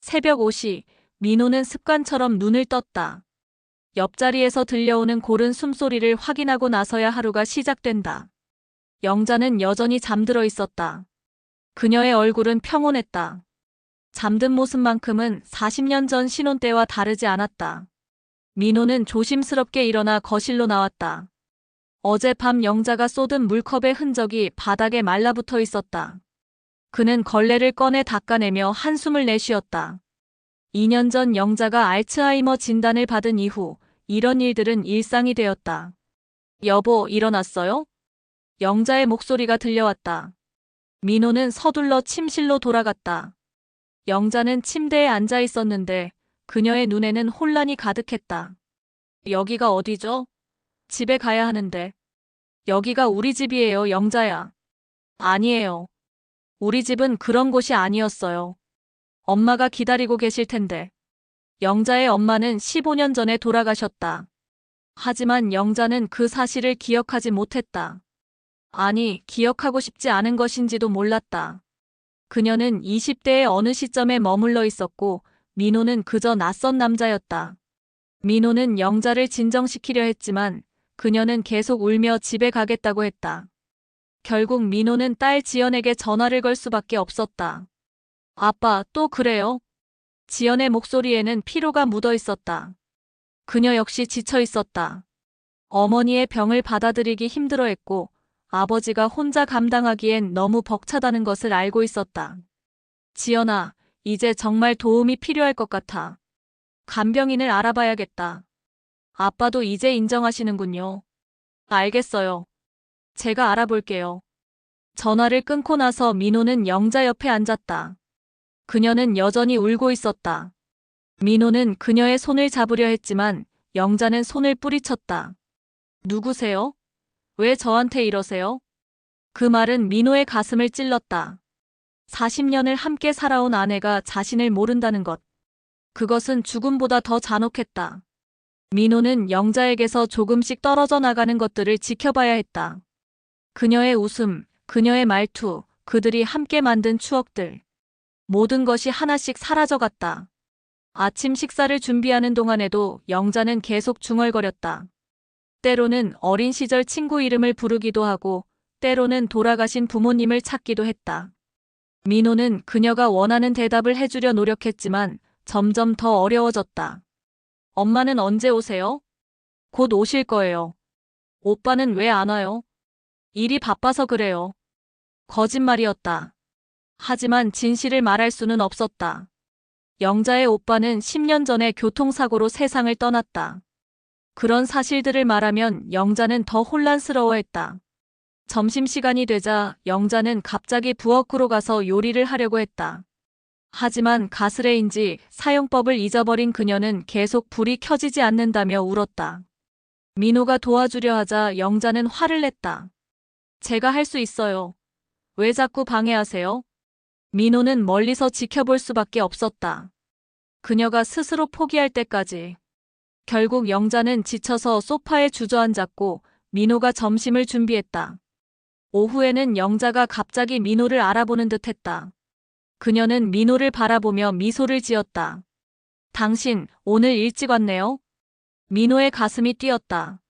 새벽 5시, 민호는 습관처럼 눈을 떴다. 옆자리에서 들려오는 고른 숨소리를 확인하고 나서야 하루가 시작된다. 영자는 여전히 잠들어 있었다. 그녀의 얼굴은 평온했다. 잠든 모습만큼은 40년 전 신혼 때와 다르지 않았다. 민호는 조심스럽게 일어나 거실로 나왔다. 어젯밤 영자가 쏟은 물컵의 흔적이 바닥에 말라붙어 있었다. 그는 걸레를 꺼내 닦아내며 한숨을 내쉬었다. 2년 전 영자가 알츠하이머 진단을 받은 이후 이런 일들은 일상이 되었다. 여보, 일어났어요? 영자의 목소리가 들려왔다. 민호는 서둘러 침실로 돌아갔다. 영자는 침대에 앉아 있었는데 그녀의 눈에는 혼란이 가득했다. 여기가 어디죠? 집에 가야 하는데. 여기가 우리 집이에요, 영자야. 아니에요. 우리 집은 그런 곳이 아니었어요. 엄마가 기다리고 계실 텐데. 영자의 엄마는 15년 전에 돌아가셨다. 하지만 영자는 그 사실을 기억하지 못했다. 아니, 기억하고 싶지 않은 것인지도 몰랐다. 그녀는 20대의 어느 시점에 머물러 있었고 민호는 그저 낯선 남자였다. 민호는 영자를 진정시키려 했지만 그녀는 계속 울며 집에 가겠다고 했다. 결국 민호는 딸 지연에게 전화를 걸 수밖에 없었다. 아빠, 또 그래요? 지연의 목소리에는 피로가 묻어 있었다. 그녀 역시 지쳐 있었다. 어머니의 병을 받아들이기 힘들어했고 아버지가 혼자 감당하기엔 너무 벅차다는 것을 알고 있었다. 지연아, 이제 정말 도움이 필요할 것 같아. 간병인을 알아봐야겠다. 아빠도 이제 인정하시는군요. 알겠어요. 제가 알아볼게요. 전화를 끊고 나서 민호는 영자 옆에 앉았다. 그녀는 여전히 울고 있었다. 민호는 그녀의 손을 잡으려 했지만 영자는 손을 뿌리쳤다. 누구세요? 왜 저한테 이러세요? 그 말은 민호의 가슴을 찔렀다. 40년을 함께 살아온 아내가 자신을 모른다는 것. 그것은 죽음보다 더 잔혹했다. 민호는 영자에게서 조금씩 떨어져 나가는 것들을 지켜봐야 했다. 그녀의 웃음, 그녀의 말투, 그들이 함께 만든 추억들. 모든 것이 하나씩 사라져갔다. 아침 식사를 준비하는 동안에도 영자는 계속 중얼거렸다. 때로는 어린 시절 친구 이름을 부르기도 하고 때로는 돌아가신 부모님을 찾기도 했다. 민호는 그녀가 원하는 대답을 해주려 노력했지만 점점 더 어려워졌다. 엄마는 언제 오세요? 곧 오실 거예요. 오빠는 왜 안 와요? 일이 바빠서 그래요. 거짓말이었다. 하지만 진실을 말할 수는 없었다. 영자의 오빠는 10년 전에 교통사고로 세상을 떠났다. 그런 사실들을 말하면 영자는 더 혼란스러워했다. 점심시간이 되자 영자는 갑자기 부엌으로 가서 요리를 하려고 했다. 하지만 가스레인지 사용법을 잊어버린 그녀는 계속 불이 켜지지 않는다며 울었다. 민호가 도와주려 하자 영자는 화를 냈다. 제가 할 수 있어요. 왜 자꾸 방해하세요? 민호는 멀리서 지켜볼 수밖에 없었다. 그녀가 스스로 포기할 때까지. 결국 영자는 지쳐서 소파에 주저앉았고 민호가 점심을 준비했다. 오후에는 영자가 갑자기 민호를 알아보는 듯했다. 그녀는 민호를 바라보며 미소를 지었다. 당신, 오늘 일찍 왔네요? 민호의 가슴이 뛰었다.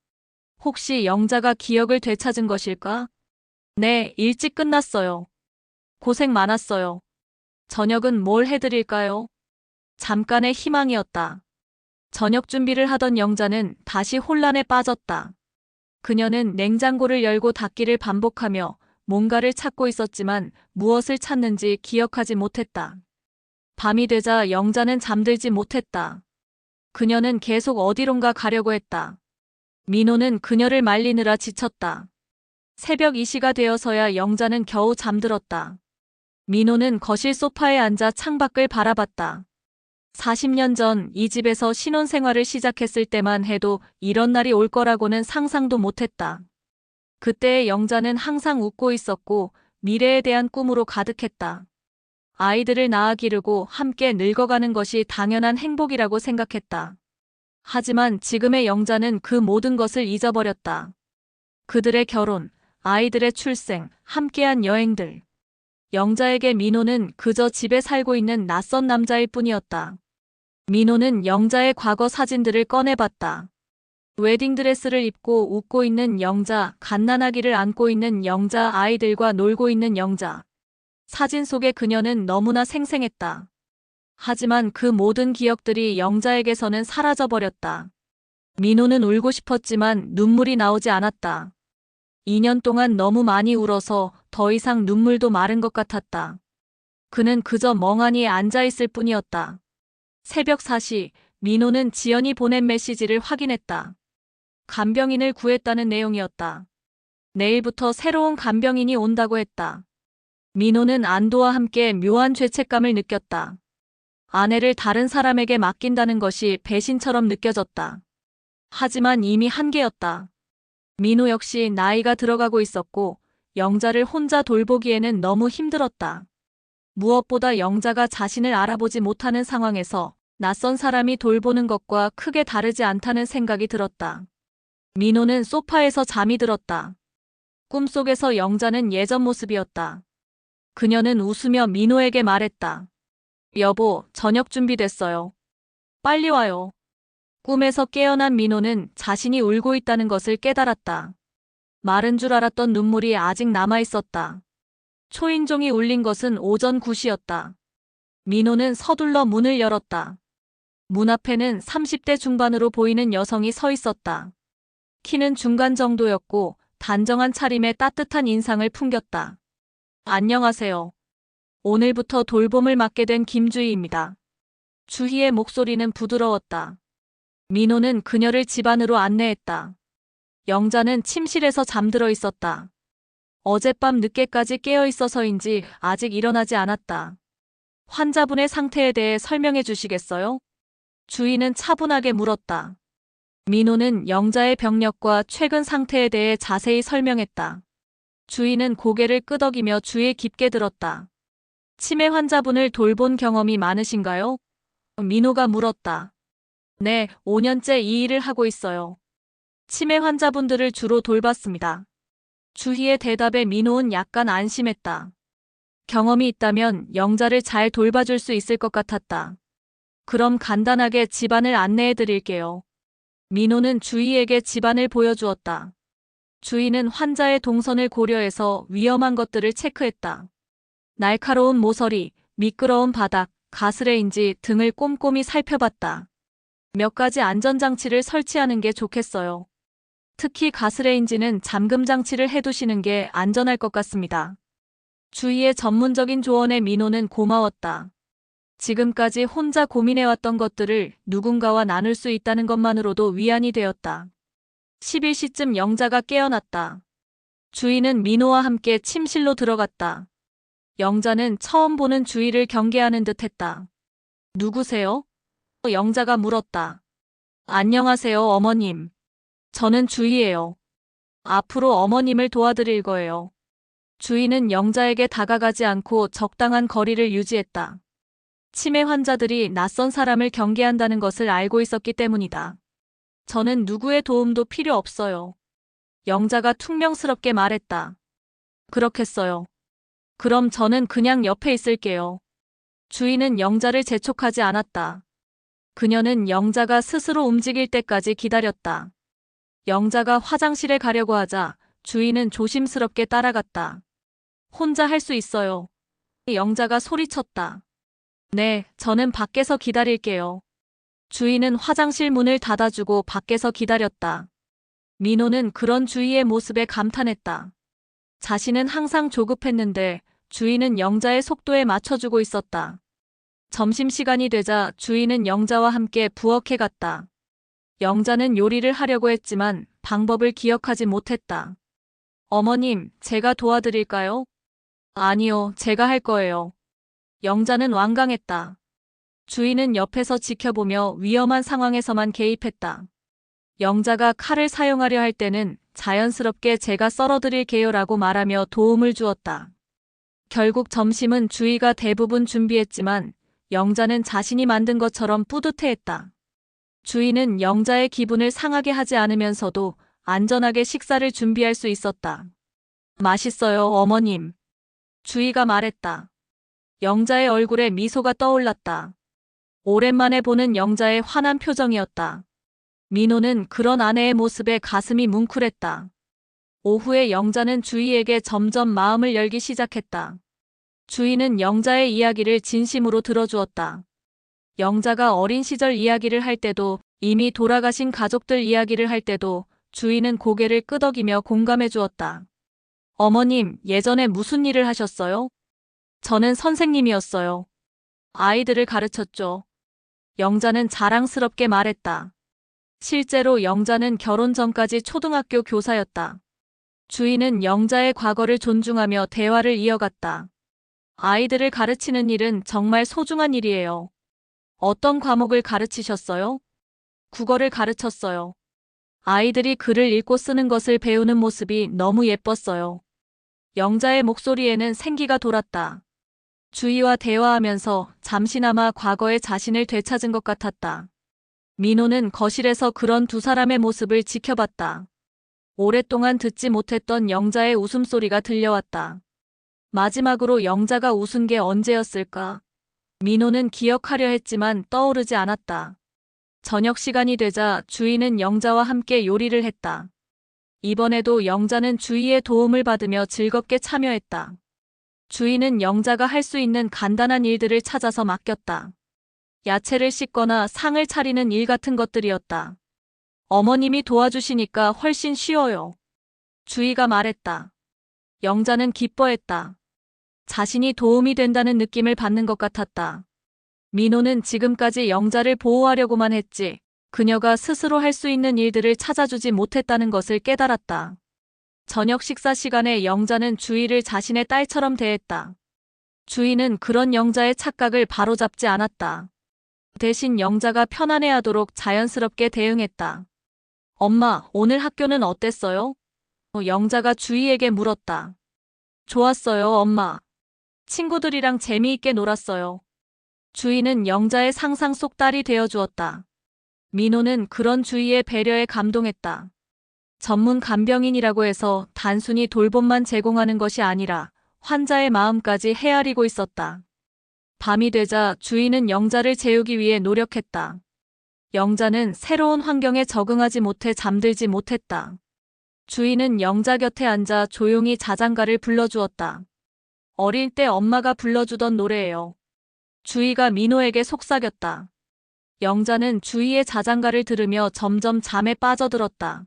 혹시 영자가 기억을 되찾은 것일까? 네, 일찍 끝났어요. 고생 많았어요. 저녁은 뭘 해드릴까요? 잠깐의 희망이었다. 저녁 준비를 하던 영자는 다시 혼란에 빠졌다. 그녀는 냉장고를 열고 닫기를 반복하며 뭔가를 찾고 있었지만 무엇을 찾는지 기억하지 못했다. 밤이 되자 영자는 잠들지 못했다. 그녀는 계속 어디론가 가려고 했다. 민호는 그녀를 말리느라 지쳤다. 새벽 2시가 되어서야 영자는 겨우 잠들었다. 민호는 거실 소파에 앉아 창밖을 바라봤다. 40년 전 이 집에서 신혼생활을 시작했을 때만 해도 이런 날이 올 거라고는 상상도 못했다. 그때의 영자는 항상 웃고 있었고 미래에 대한 꿈으로 가득했다. 아이들을 낳아 기르고 함께 늙어가는 것이 당연한 행복이라고 생각했다. 하지만 지금의 영자는 그 모든 것을 잊어버렸다. 그들의 결혼, 아이들의 출생, 함께한 여행들. 영자에게 민호는 그저 집에 살고 있는 낯선 남자일 뿐이었다. 민호는 영자의 과거 사진들을 꺼내봤다. 웨딩드레스를 입고 웃고 있는 영자, 갓난아기를 안고 있는 영자, 아이들과 놀고 있는 영자. 사진 속의 그녀는 너무나 생생했다. 하지만 그 모든 기억들이 영자에게서는 사라져버렸다. 민호는 울고 싶었지만 눈물이 나오지 않았다. 2년 동안 너무 많이 울어서 더 이상 눈물도 마른 것 같았다. 그는 그저 멍하니 앉아있을 뿐이었다. 새벽 4시, 민호는 지연이 보낸 메시지를 확인했다. 간병인을 구했다는 내용이었다. 내일부터 새로운 간병인이 온다고 했다. 민호는 안도와 함께 묘한 죄책감을 느꼈다. 아내를 다른 사람에게 맡긴다는 것이 배신처럼 느껴졌다. 하지만 이미 한계였다. 민호 역시 나이가 들어가고 있었고 영자를 혼자 돌보기에는 너무 힘들었다. 무엇보다 영자가 자신을 알아보지 못하는 상황에서 낯선 사람이 돌보는 것과 크게 다르지 않다는 생각이 들었다. 민호는 소파에서 잠이 들었다. 꿈속에서 영자는 예전 모습이었다. 그녀는 웃으며 민호에게 말했다. 여보, 저녁 준비됐어요. 빨리 와요. 꿈에서 깨어난 민호는 자신이 울고 있다는 것을 깨달았다. 마른 줄 알았던 눈물이 아직 남아있었다. 초인종이 울린 것은 오전 9시였다. 민호는 서둘러 문을 열었다. 문 앞에는 30대 중반으로 보이는 여성이 서 있었다. 키는 중간 정도였고 단정한 차림에 따뜻한 인상을 풍겼다. 안녕하세요. 오늘부터 돌봄을 맡게 된 김주희입니다. 주희의 목소리는 부드러웠다. 민호는 그녀를 집 안으로 안내했다. 영자는 침실에서 잠들어 있었다. 어젯밤 늦게까지 깨어 있어서인지 아직 일어나지 않았다. 환자분의 상태에 대해 설명해 주시겠어요? 주희는 차분하게 물었다. 민호는 영자의 병력과 최근 상태에 대해 자세히 설명했다. 주희는 고개를 끄덕이며 주위에 깊게 들었다. 치매 환자분을 돌본 경험이 많으신가요? 민호가 물었다. 네, 5년째 이 일을 하고 있어요. 치매 환자분들을 주로 돌봤습니다. 주희의 대답에 민호는 약간 안심했다. 경험이 있다면 영자를 잘 돌봐줄 수 있을 것 같았다. 그럼 간단하게 집안을 안내해 드릴게요. 민호는 주희에게 집안을 보여주었다. 주희는 환자의 동선을 고려해서 위험한 것들을 체크했다. 날카로운 모서리, 미끄러운 바닥, 가스레인지 등을 꼼꼼히 살펴봤다. 몇 가지 안전장치를 설치하는 게 좋겠어요. 특히 가스레인지는 잠금 장치를 해두시는 게 안전할 것 같습니다. 주희의 전문적인 조언에 민호는 고마웠다. 지금까지 혼자 고민해왔던 것들을 누군가와 나눌 수 있다는 것만으로도 위안이 되었다. 11시쯤 영자가 깨어났다. 주희는 민호와 함께 침실로 들어갔다. 영자는 처음 보는 주희를 경계하는 듯 했다. 누구세요? 영자가 물었다. 안녕하세요, 어머님. 저는 주희예요. 앞으로 어머님을 도와드릴 거예요. 주희는 영자에게 다가가지 않고 적당한 거리를 유지했다. 치매 환자들이 낯선 사람을 경계한다는 것을 알고 있었기 때문이다. 저는 누구의 도움도 필요 없어요. 영자가 퉁명스럽게 말했다. 그렇겠어요. 그럼 저는 그냥 옆에 있을게요. 주희는 영자를 재촉하지 않았다. 그녀는 영자가 스스로 움직일 때까지 기다렸다. 영자가 화장실에 가려고 하자 주희는 조심스럽게 따라갔다. 혼자 할 수 있어요. 영자가 소리쳤다. 네, 저는 밖에서 기다릴게요. 주희는 화장실 문을 닫아주고 밖에서 기다렸다. 민호는 그런 주희의 모습에 감탄했다. 자신은 항상 조급했는데 주희는 영자의 속도에 맞춰주고 있었다. 점심시간이 되자 주희는 영자와 함께 부엌에 갔다. 영자는 요리를 하려고 했지만 방법을 기억하지 못했다. 어머님, 제가 도와드릴까요? 아니요, 제가 할 거예요. 영자는 완강했다. 주희는 옆에서 지켜보며 위험한 상황에서만 개입했다. 영자가 칼을 사용하려 할 때는 자연스럽게 제가 썰어드릴게요 라고 말하며 도움을 주었다. 결국 점심은 주희가 대부분 준비했지만 영자는 자신이 만든 것처럼 뿌듯해했다. 주희는 영자의 기분을 상하게 하지 않으면서도 안전하게 식사를 준비할 수 있었다. 맛있어요, 어머님. 주희가 말했다. 영자의 얼굴에 미소가 떠올랐다. 오랜만에 보는 영자의 환한 표정이었다. 민호는 그런 아내의 모습에 가슴이 뭉클했다. 오후에 영자는 주희에게 점점 마음을 열기 시작했다. 주희는 영자의 이야기를 진심으로 들어주었다. 영자가 어린 시절 이야기를 할 때도, 이미 돌아가신 가족들 이야기를 할 때도 주희는 고개를 끄덕이며 공감해 주었다. 어머님, 예전에 무슨 일을 하셨어요? 저는 선생님이었어요. 아이들을 가르쳤죠. 영자는 자랑스럽게 말했다. 실제로 영자는 결혼 전까지 초등학교 교사였다. 주희는 영자의 과거를 존중하며 대화를 이어갔다. 아이들을 가르치는 일은 정말 소중한 일이에요. 어떤 과목을 가르치셨어요? 국어를 가르쳤어요. 아이들이 글을 읽고 쓰는 것을 배우는 모습이 너무 예뻤어요. 영자의 목소리에는 생기가 돌았다. 주희와 대화하면서 잠시나마 과거의 자신을 되찾은 것 같았다. 민호는 거실에서 그런 두 사람의 모습을 지켜봤다. 오랫동안 듣지 못했던 영자의 웃음소리가 들려왔다. 마지막으로 영자가 웃은 게 언제였을까? 민호는 기억하려 했지만 떠오르지 않았다. 저녁 시간이 되자 주희는 영자와 함께 요리를 했다. 이번에도 영자는 주희의 도움을 받으며 즐겁게 참여했다. 주희는 영자가 할 수 있는 간단한 일들을 찾아서 맡겼다. 야채를 씻거나 상을 차리는 일 같은 것들이었다. 어머님이 도와주시니까 훨씬 쉬워요. 주희가 말했다. 영자는 기뻐했다. 자신이 도움이 된다는 느낌을 받는 것 같았다. 민호는 지금까지 영자를 보호하려고만 했지, 그녀가 스스로 할 수 있는 일들을 찾아주지 못했다는 것을 깨달았다. 저녁 식사 시간에 영자는 주희를 자신의 딸처럼 대했다. 주희는 그런 영자의 착각을 바로잡지 않았다. 대신 영자가 편안해하도록 자연스럽게 대응했다. 엄마, 오늘 학교는 어땠어요? 영자가 주희에게 물었다. 좋았어요, 엄마. 친구들이랑 재미있게 놀았어요. 주희는 영자의 상상 속 딸이 되어주었다. 민호는 그런 주희의 배려에 감동했다. 전문 간병인이라고 해서 단순히 돌봄만 제공하는 것이 아니라 환자의 마음까지 헤아리고 있었다. 밤이 되자 주희는 영자를 재우기 위해 노력했다. 영자는 새로운 환경에 적응하지 못해 잠들지 못했다. 주희는 영자 곁에 앉아 조용히 자장가를 불러주었다. 어릴 때 엄마가 불러주던 노래예요. 주희가 민호에게 속삭였다. 영자는 주희의 자장가를 들으며 점점 잠에 빠져들었다.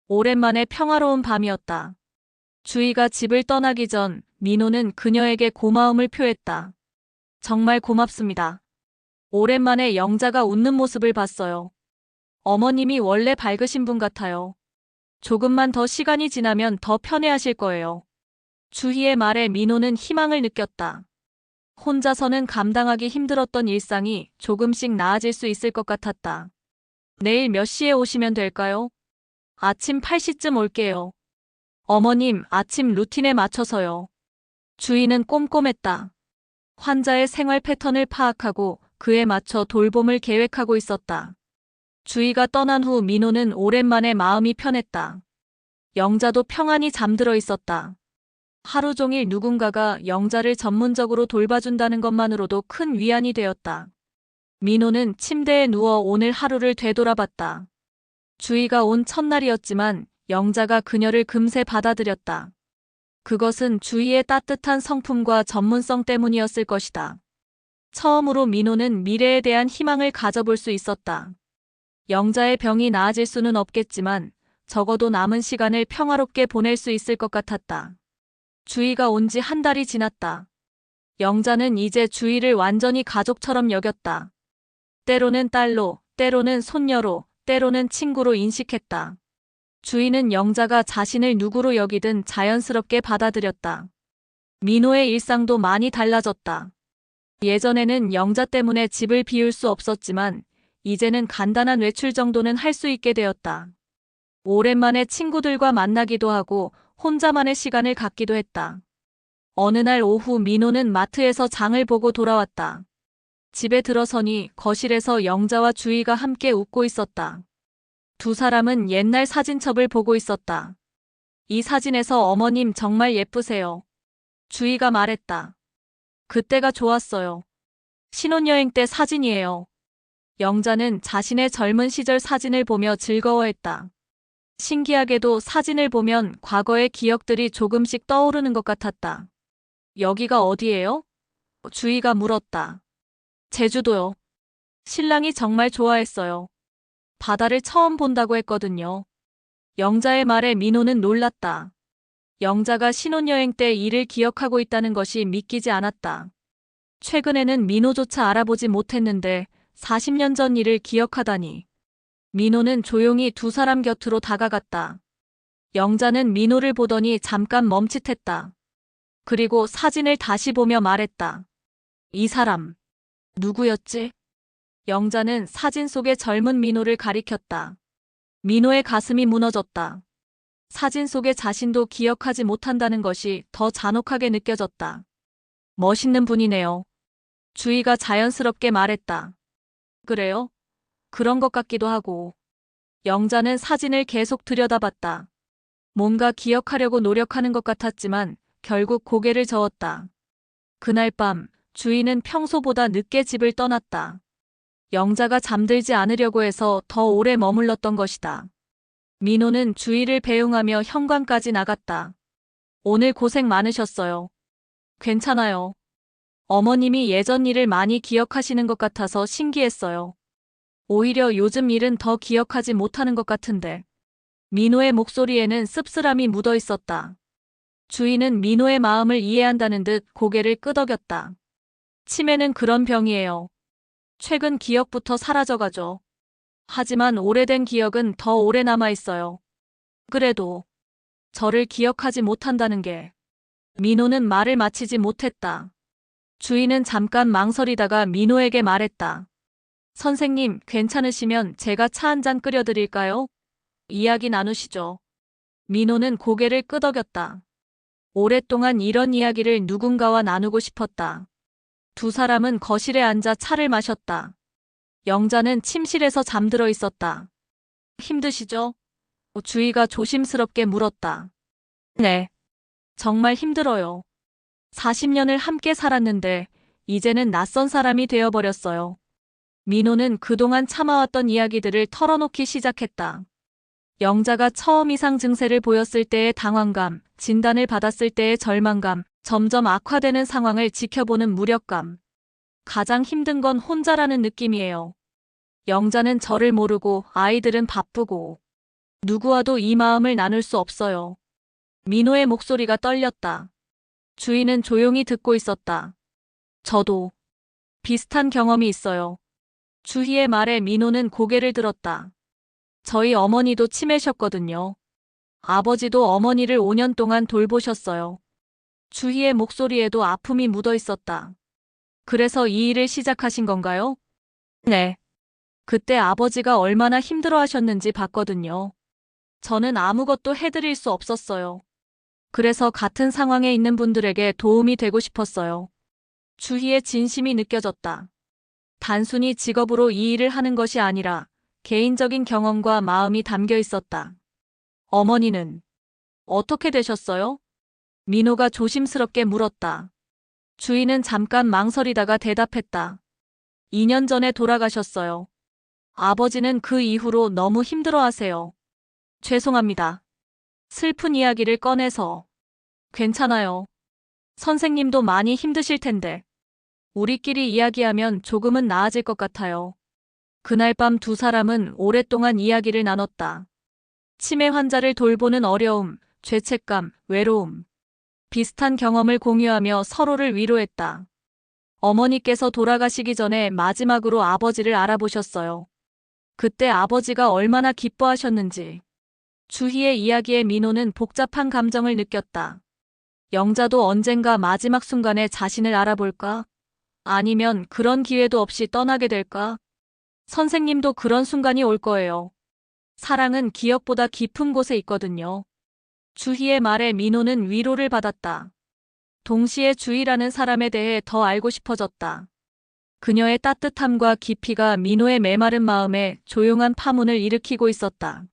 오랜만에 평화로운 밤이었다. 주희가 집을 떠나기 전 민호는 그녀에게 고마움을 표했다. 정말 고맙습니다. 오랜만에 영자가 웃는 모습을 봤어요. 어머님이 원래 밝으신 분 같아요. 조금만 더 시간이 지나면 더 편해하실 거예요. 주희의 말에 민호는 희망을 느꼈다. 혼자서는 감당하기 힘들었던 일상이 조금씩 나아질 수 있을 것 같았다. 내일 몇 시에 오시면 될까요? 아침 8시쯤 올게요. 어머님, 아침 루틴에 맞춰서요. 주희는 꼼꼼했다. 환자의 생활 패턴을 파악하고 그에 맞춰 돌봄을 계획하고 있었다. 주희가 떠난 후 민호는 오랜만에 마음이 편했다. 영자도 평안히 잠들어 있었다. 하루 종일 누군가가 영자를 전문적으로 돌봐준다는 것만으로도 큰 위안이 되었다. 민호는 침대에 누워 오늘 하루를 되돌아봤다. 주희가 온 첫날이었지만 영자가 그녀를 금세 받아들였다. 그것은 주희의 따뜻한 성품과 전문성 때문이었을 것이다. 처음으로 민호는 미래에 대한 희망을 가져볼 수 있었다. 영자의 병이 나아질 수는 없겠지만 적어도 남은 시간을 평화롭게 보낼 수 있을 것 같았다. 주희가 온 지 한 달이 지났다. 영자는 이제 주희를 완전히 가족처럼 여겼다. 때로는 딸로, 때로는 손녀로, 때로는 친구로 인식했다. 주희는 영자가 자신을 누구로 여기든 자연스럽게 받아들였다. 민호의 일상도 많이 달라졌다. 예전에는 영자 때문에 집을 비울 수 없었지만 이제는 간단한 외출 정도는 할 수 있게 되었다. 오랜만에 친구들과 만나기도 하고 혼자만의 시간을 갖기도 했다. 어느 날 오후 민호는 마트에서 장을 보고 돌아왔다. 집에 들어서니 거실에서 영자와 주희가 함께 웃고 있었다. 두 사람은 옛날 사진첩을 보고 있었다. 이 사진에서 어머님 정말 예쁘세요. 주희가 말했다. 그때가 좋았어요. 신혼여행 때 사진이에요. 영자는 자신의 젊은 시절 사진을 보며 즐거워했다. 신기하게도 사진을 보면 과거의 기억들이 조금씩 떠오르는 것 같았다. 여기가 어디예요? 주희가 물었다. 제주도요. 신랑이 정말 좋아했어요. 바다를 처음 본다고 했거든요. 영자의 말에 민호는 놀랐다. 영자가 신혼여행 때 일을 기억하고 있다는 것이 믿기지 않았다. 최근에는 민호조차 알아보지 못했는데 40년 전 일을 기억하다니. 민호는 조용히 두 사람 곁으로 다가갔다. 영자는 민호를 보더니 잠깐 멈칫했다. 그리고 사진을 다시 보며 말했다. 이 사람, 누구였지? 영자는 사진 속의 젊은 민호를 가리켰다. 민호의 가슴이 무너졌다. 사진 속의 자신도 기억하지 못한다는 것이 더 잔혹하게 느껴졌다. 멋있는 분이네요. 주희가 자연스럽게 말했다. 그래요? 그런 것 같기도 하고. 영자는 사진을 계속 들여다봤다. 뭔가 기억하려고 노력하는 것 같았지만 결국 고개를 저었다. 그날 밤 주희는 평소보다 늦게 집을 떠났다. 영자가 잠들지 않으려고 해서 더 오래 머물렀던 것이다. 민호는 주희를 배웅하며 현관까지 나갔다. 오늘 고생 많으셨어요. 괜찮아요. 어머님이 예전 일을 많이 기억하시는 것 같아서 신기했어요. 오히려 요즘 일은 더 기억하지 못하는 것 같은데. 민호의 목소리에는 씁쓸함이 묻어 있었다. 주희는 민호의 마음을 이해한다는 듯 고개를 끄덕였다. 치매는 그런 병이에요. 최근 기억부터 사라져가죠. 하지만 오래된 기억은 더 오래 남아있어요. 그래도 저를 기억하지 못한다는 게. 민호는 말을 마치지 못했다. 주희는 잠깐 망설이다가 민호에게 말했다. 선생님, 괜찮으시면 제가 차 한 잔 끓여드릴까요? 이야기 나누시죠. 민호는 고개를 끄덕였다. 오랫동안 이런 이야기를 누군가와 나누고 싶었다. 두 사람은 거실에 앉아 차를 마셨다. 영자는 침실에서 잠들어 있었다. 힘드시죠? 주희가 조심스럽게 물었다. 네. 정말 힘들어요. 40년을 함께 살았는데 이제는 낯선 사람이 되어버렸어요. 민호는 그동안 참아왔던 이야기들을 털어놓기 시작했다. 영자가 처음 이상 증세를 보였을 때의 당황감, 진단을 받았을 때의 절망감, 점점 악화되는 상황을 지켜보는 무력감. 가장 힘든 건 혼자라는 느낌이에요. 영자는 저를 모르고 아이들은 바쁘고 누구와도 이 마음을 나눌 수 없어요. 민호의 목소리가 떨렸다. 주희는 조용히 듣고 있었다. 저도 비슷한 경험이 있어요. 주희의 말에 민호는 고개를 들었다. 저희 어머니도 치매셨거든요. 아버지도 어머니를 5년 동안 돌보셨어요. 주희의 목소리에도 아픔이 묻어 있었다. 그래서 이 일을 시작하신 건가요? 네. 그때 아버지가 얼마나 힘들어 하셨는지 봤거든요. 저는 아무것도 해드릴 수 없었어요. 그래서 같은 상황에 있는 분들에게 도움이 되고 싶었어요. 주희의 진심이 느껴졌다. 단순히 직업으로 이 일을 하는 것이 아니라 개인적인 경험과 마음이 담겨 있었다. 어머니는 어떻게 되셨어요? 민호가 조심스럽게 물었다. 주희는 잠깐 망설이다가 대답했다. 2년 전에 돌아가셨어요. 아버지는 그 이후로 너무 힘들어하세요. 죄송합니다. 슬픈 이야기를 꺼내서. 괜찮아요. 선생님도 많이 힘드실 텐데. 우리끼리 이야기하면 조금은 나아질 것 같아요. 그날 밤 두 사람은 오랫동안 이야기를 나눴다. 치매 환자를 돌보는 어려움, 죄책감, 외로움. 비슷한 경험을 공유하며 서로를 위로했다. 어머니께서 돌아가시기 전에 마지막으로 아버지를 알아보셨어요. 그때 아버지가 얼마나 기뻐하셨는지. 주희의 이야기에 민호는 복잡한 감정을 느꼈다. 영자도 언젠가 마지막 순간에 자신을 알아볼까? 아니면 그런 기회도 없이 떠나게 될까? 선생님도 그런 순간이 올 거예요. 사랑은 기억보다 깊은 곳에 있거든요. 주희의 말에 민호는 위로를 받았다. 동시에 주희라는 사람에 대해 더 알고 싶어졌다. 그녀의 따뜻함과 깊이가 민호의 메마른 마음에 조용한 파문을 일으키고 있었다.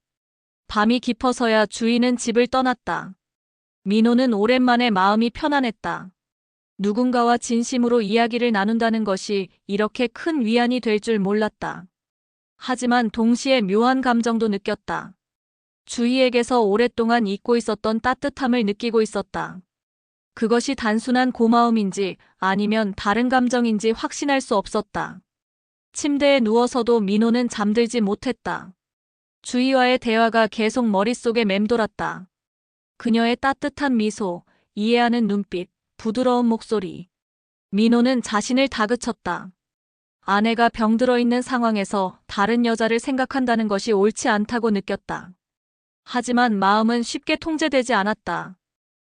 밤이 깊어서야 주희는 집을 떠났다. 민호는 오랜만에 마음이 편안했다. 누군가와 진심으로 이야기를 나눈다는 것이 이렇게 큰 위안이 될 줄 몰랐다. 하지만 동시에 묘한 감정도 느꼈다. 주희에게서 오랫동안 잊고 있었던 따뜻함을 느끼고 있었다. 그것이 단순한 고마움인지 아니면 다른 감정인지 확신할 수 없었다. 침대에 누워서도 민호는 잠들지 못했다. 주희와의 대화가 계속 머릿속에 맴돌았다. 그녀의 따뜻한 미소, 이해하는 눈빛, 부드러운 목소리. 민호는 자신을 다그쳤다. 아내가 병들어 있는 상황에서 다른 여자를 생각한다는 것이 옳지 않다고 느꼈다. 하지만 마음은 쉽게 통제되지 않았다.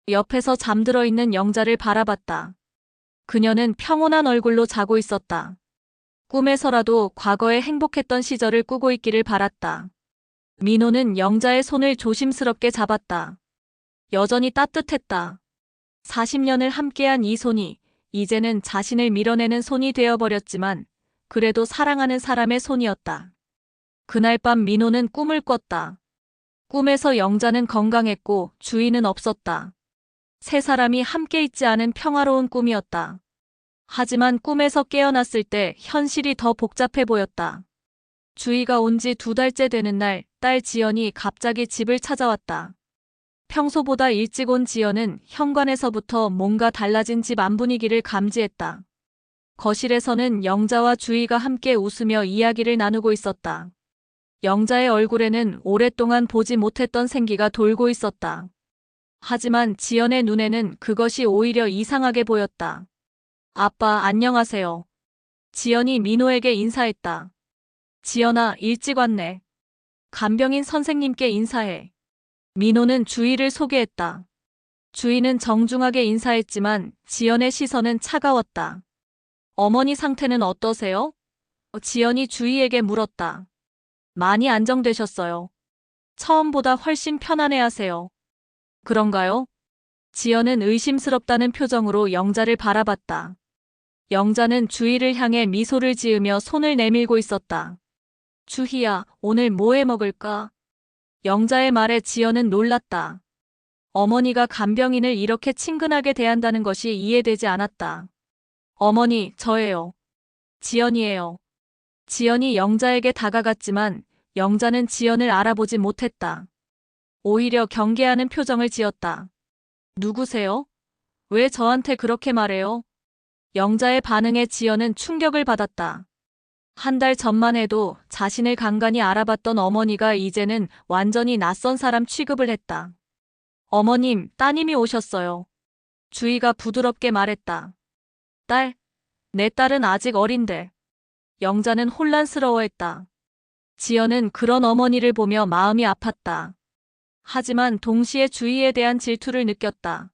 옆에서 잠들어 있는 영자를 바라봤다. 그녀는 평온한 얼굴로 자고 있었다. 꿈에서라도 과거에 행복했던 시절을 꾸고 있기를 바랐다. 민호는 영자의 손을 조심스럽게 잡았다. 여전히 따뜻했다. 40년을 함께한 이 손이 이제는 자신을 밀어내는 손이 되어버렸지만 그래도 사랑하는 사람의 손이었다. 그날 밤 민호는 꿈을 꿨다. 꿈에서 영자는 건강했고 주인은 없었다. 세 사람이 함께 있지 않은 평화로운 꿈이었다. 하지만 꿈에서 깨어났을 때 현실이 더 복잡해 보였다. 주희가 온 지 2달째 되는 날, 딸 지연이 갑자기 집을 찾아왔다. 평소보다 일찍 온 지연은 현관에서부터 뭔가 달라진 집 안 분위기를 감지했다. 거실에서는 영자와 주희가 함께 웃으며 이야기를 나누고 있었다. 영자의 얼굴에는 오랫동안 보지 못했던 생기가 돌고 있었다. 하지만 지연의 눈에는 그것이 오히려 이상하게 보였다. 아빠, 안녕하세요. 지연이 민호에게 인사했다. 지연아, 일찍 왔네. 간병인 선생님께 인사해. 민호는 주희를 소개했다. 주희는 정중하게 인사했지만 지연의 시선은 차가웠다. 어머니 상태는 어떠세요? 지연이 주희에게 물었다. 많이 안정되셨어요. 처음보다 훨씬 편안해하세요. 그런가요? 지연은 의심스럽다는 표정으로 영자를 바라봤다. 영자는 주희를 향해 미소를 지으며 손을 내밀고 있었다. 주희야, 오늘 뭐 해 먹을까? 영자의 말에 지연은 놀랐다. 어머니가 간병인을 이렇게 친근하게 대한다는 것이 이해되지 않았다. 어머니, 저예요. 지연이에요. 지연이 영자에게 다가갔지만 영자는 지연을 알아보지 못했다. 오히려 경계하는 표정을 지었다. 누구세요? 왜 저한테 그렇게 말해요? 영자의 반응에 지연은 충격을 받았다. 한 달 전만 해도 자신을 간간히 알아봤던 어머니가 이제는 완전히 낯선 사람 취급을 했다. 어머님, 따님이 오셨어요. 주희가 부드럽게 말했다. 딸? 내 딸은 아직 어린데. 영자는 혼란스러워했다. 지연은 그런 어머니를 보며 마음이 아팠다. 하지만 동시에 주희에 대한 질투를 느꼈다.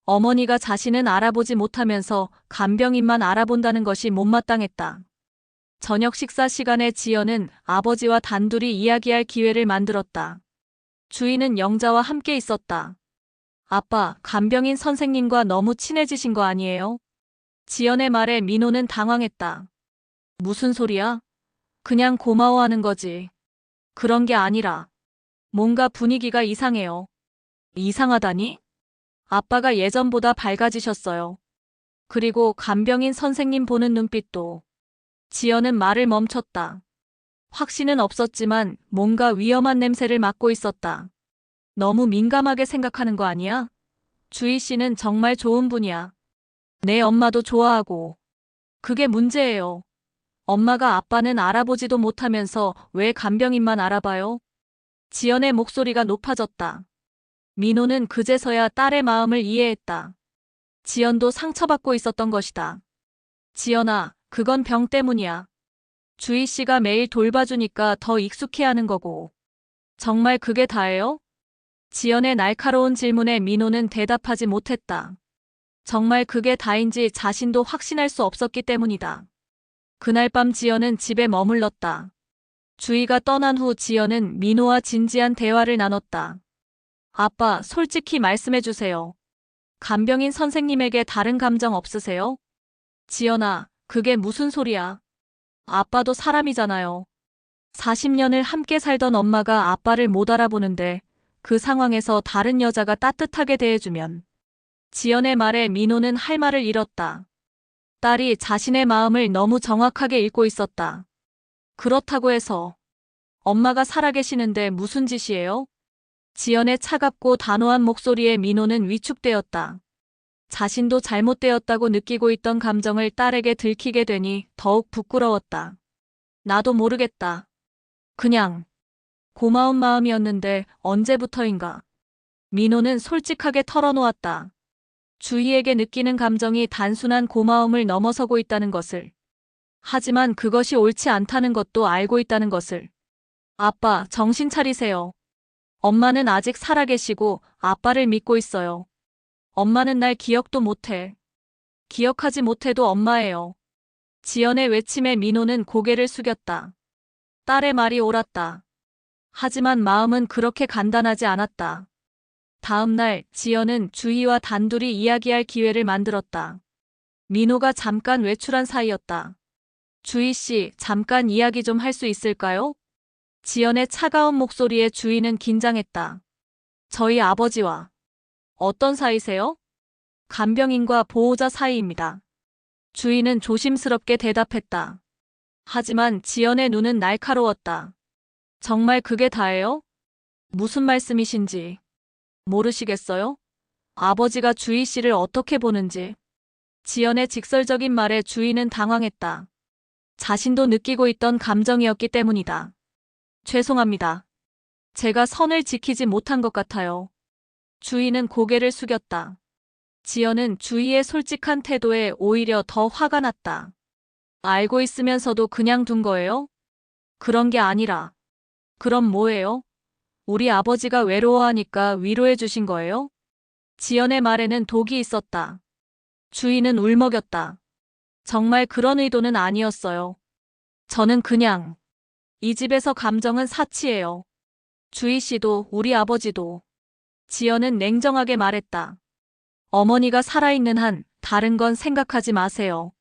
어머니가 자신은 알아보지 못하면서 간병인만 알아본다는 것이 못마땅했다. 저녁 식사 시간에 지연은 아버지와 단둘이 이야기할 기회를 만들었다. 주희는 영자와 함께 있었다. 아빠, 간병인 선생님과 너무 친해지신 거 아니에요? 지연의 말에 민호는 당황했다. 무슨 소리야? 그냥 고마워하는 거지. 그런 게 아니라 뭔가 분위기가 이상해요. 이상하다니? 아빠가 예전보다 밝아지셨어요. 그리고 간병인 선생님 보는 눈빛도. 지연은 말을 멈췄다. 확신은 없었지만 뭔가 위험한 냄새를 맡고 있었다. 너무 민감하게 생각하는 거 아니야? 주희 씨는 정말 좋은 분이야. 내 엄마도 좋아하고. 그게 문제예요. 엄마가 아빠는 알아보지도 못하면서 왜 간병인만 알아봐요? 지연의 목소리가 높아졌다. 민호는 그제서야 딸의 마음을 이해했다. 지연도 상처받고 있었던 것이다. 지연아, 그건 병 때문이야. 주희 씨가 매일 돌봐주니까 더 익숙해하는 거고. 정말 그게 다예요? 지연의 날카로운 질문에 민호는 대답하지 못했다. 정말 그게 다인지 자신도 확신할 수 없었기 때문이다. 그날 밤 지연은 집에 머물렀다. 주희가 떠난 후 지연은 민호와 진지한 대화를 나눴다. 아빠, 솔직히 말씀해 주세요. 간병인 선생님에게 다른 감정 없으세요? 지연아, 그게 무슨 소리야? 아빠도 사람이잖아요. 40년을 함께 살던 엄마가 아빠를 못 알아보는데 그 상황에서 다른 여자가 따뜻하게 대해주면. 지연의 말에 민호는 할 말을 잃었다. 딸이 자신의 마음을 너무 정확하게 읽고 있었다. 그렇다고 해서 엄마가 살아계시는데 무슨 짓이에요? 지연의 차갑고 단호한 목소리에 민호는 위축되었다. 자신도 잘못되었다고 느끼고 있던 감정을 딸에게 들키게 되니 더욱 부끄러웠다. 나도 모르겠다. 그냥 고마운 마음이었는데 언제부터인가. 민호는 솔직하게 털어놓았다. 주희에게 느끼는 감정이 단순한 고마움을 넘어서고 있다는 것을. 하지만 그것이 옳지 않다는 것도 알고 있다는 것을. 아빠, 정신 차리세요. 엄마는 아직 살아계시고 아빠를 믿고 있어요. 엄마는 날 기억도 못해. 기억하지 못해도 엄마예요. 지연의 외침에 민호는 고개를 숙였다. 딸의 말이 옳았다. 하지만 마음은 그렇게 간단하지 않았다. 다음 날 지연은 주희와 단둘이 이야기할 기회를 만들었다. 민호가 잠깐 외출한 사이였다. 주희 씨, 잠깐 이야기 좀 할 수 있을까요? 지연의 차가운 목소리에 주희는 긴장했다. 저희 아버지와 어떤 사이세요? 간병인과 보호자 사이입니다. 주희는 조심스럽게 대답했다. 하지만 지연의 눈은 날카로웠다. 정말 그게 다예요? 무슨 말씀이신지 모르시겠어요? 아버지가 주희 씨를 어떻게 보는지. 지연의 직설적인 말에 주희는 당황했다. 자신도 느끼고 있던 감정이었기 때문이다. 죄송합니다. 제가 선을 지키지 못한 것 같아요. 주희는 고개를 숙였다. 지연은 주희의 솔직한 태도에 오히려 더 화가 났다. 알고 있으면서도 그냥 둔 거예요? 그런 게 아니라. 그럼 뭐예요? 우리 아버지가 외로워하니까 위로해 주신 거예요? 지연의 말에는 독이 있었다. 주희는 울먹였다. 정말 그런 의도는 아니었어요. 저는 그냥 이 집에서 감정은 사치예요. 주희 씨도 우리 아버지도. 지연은 냉정하게 말했다. 어머니가 살아있는 한 다른 건 생각하지 마세요.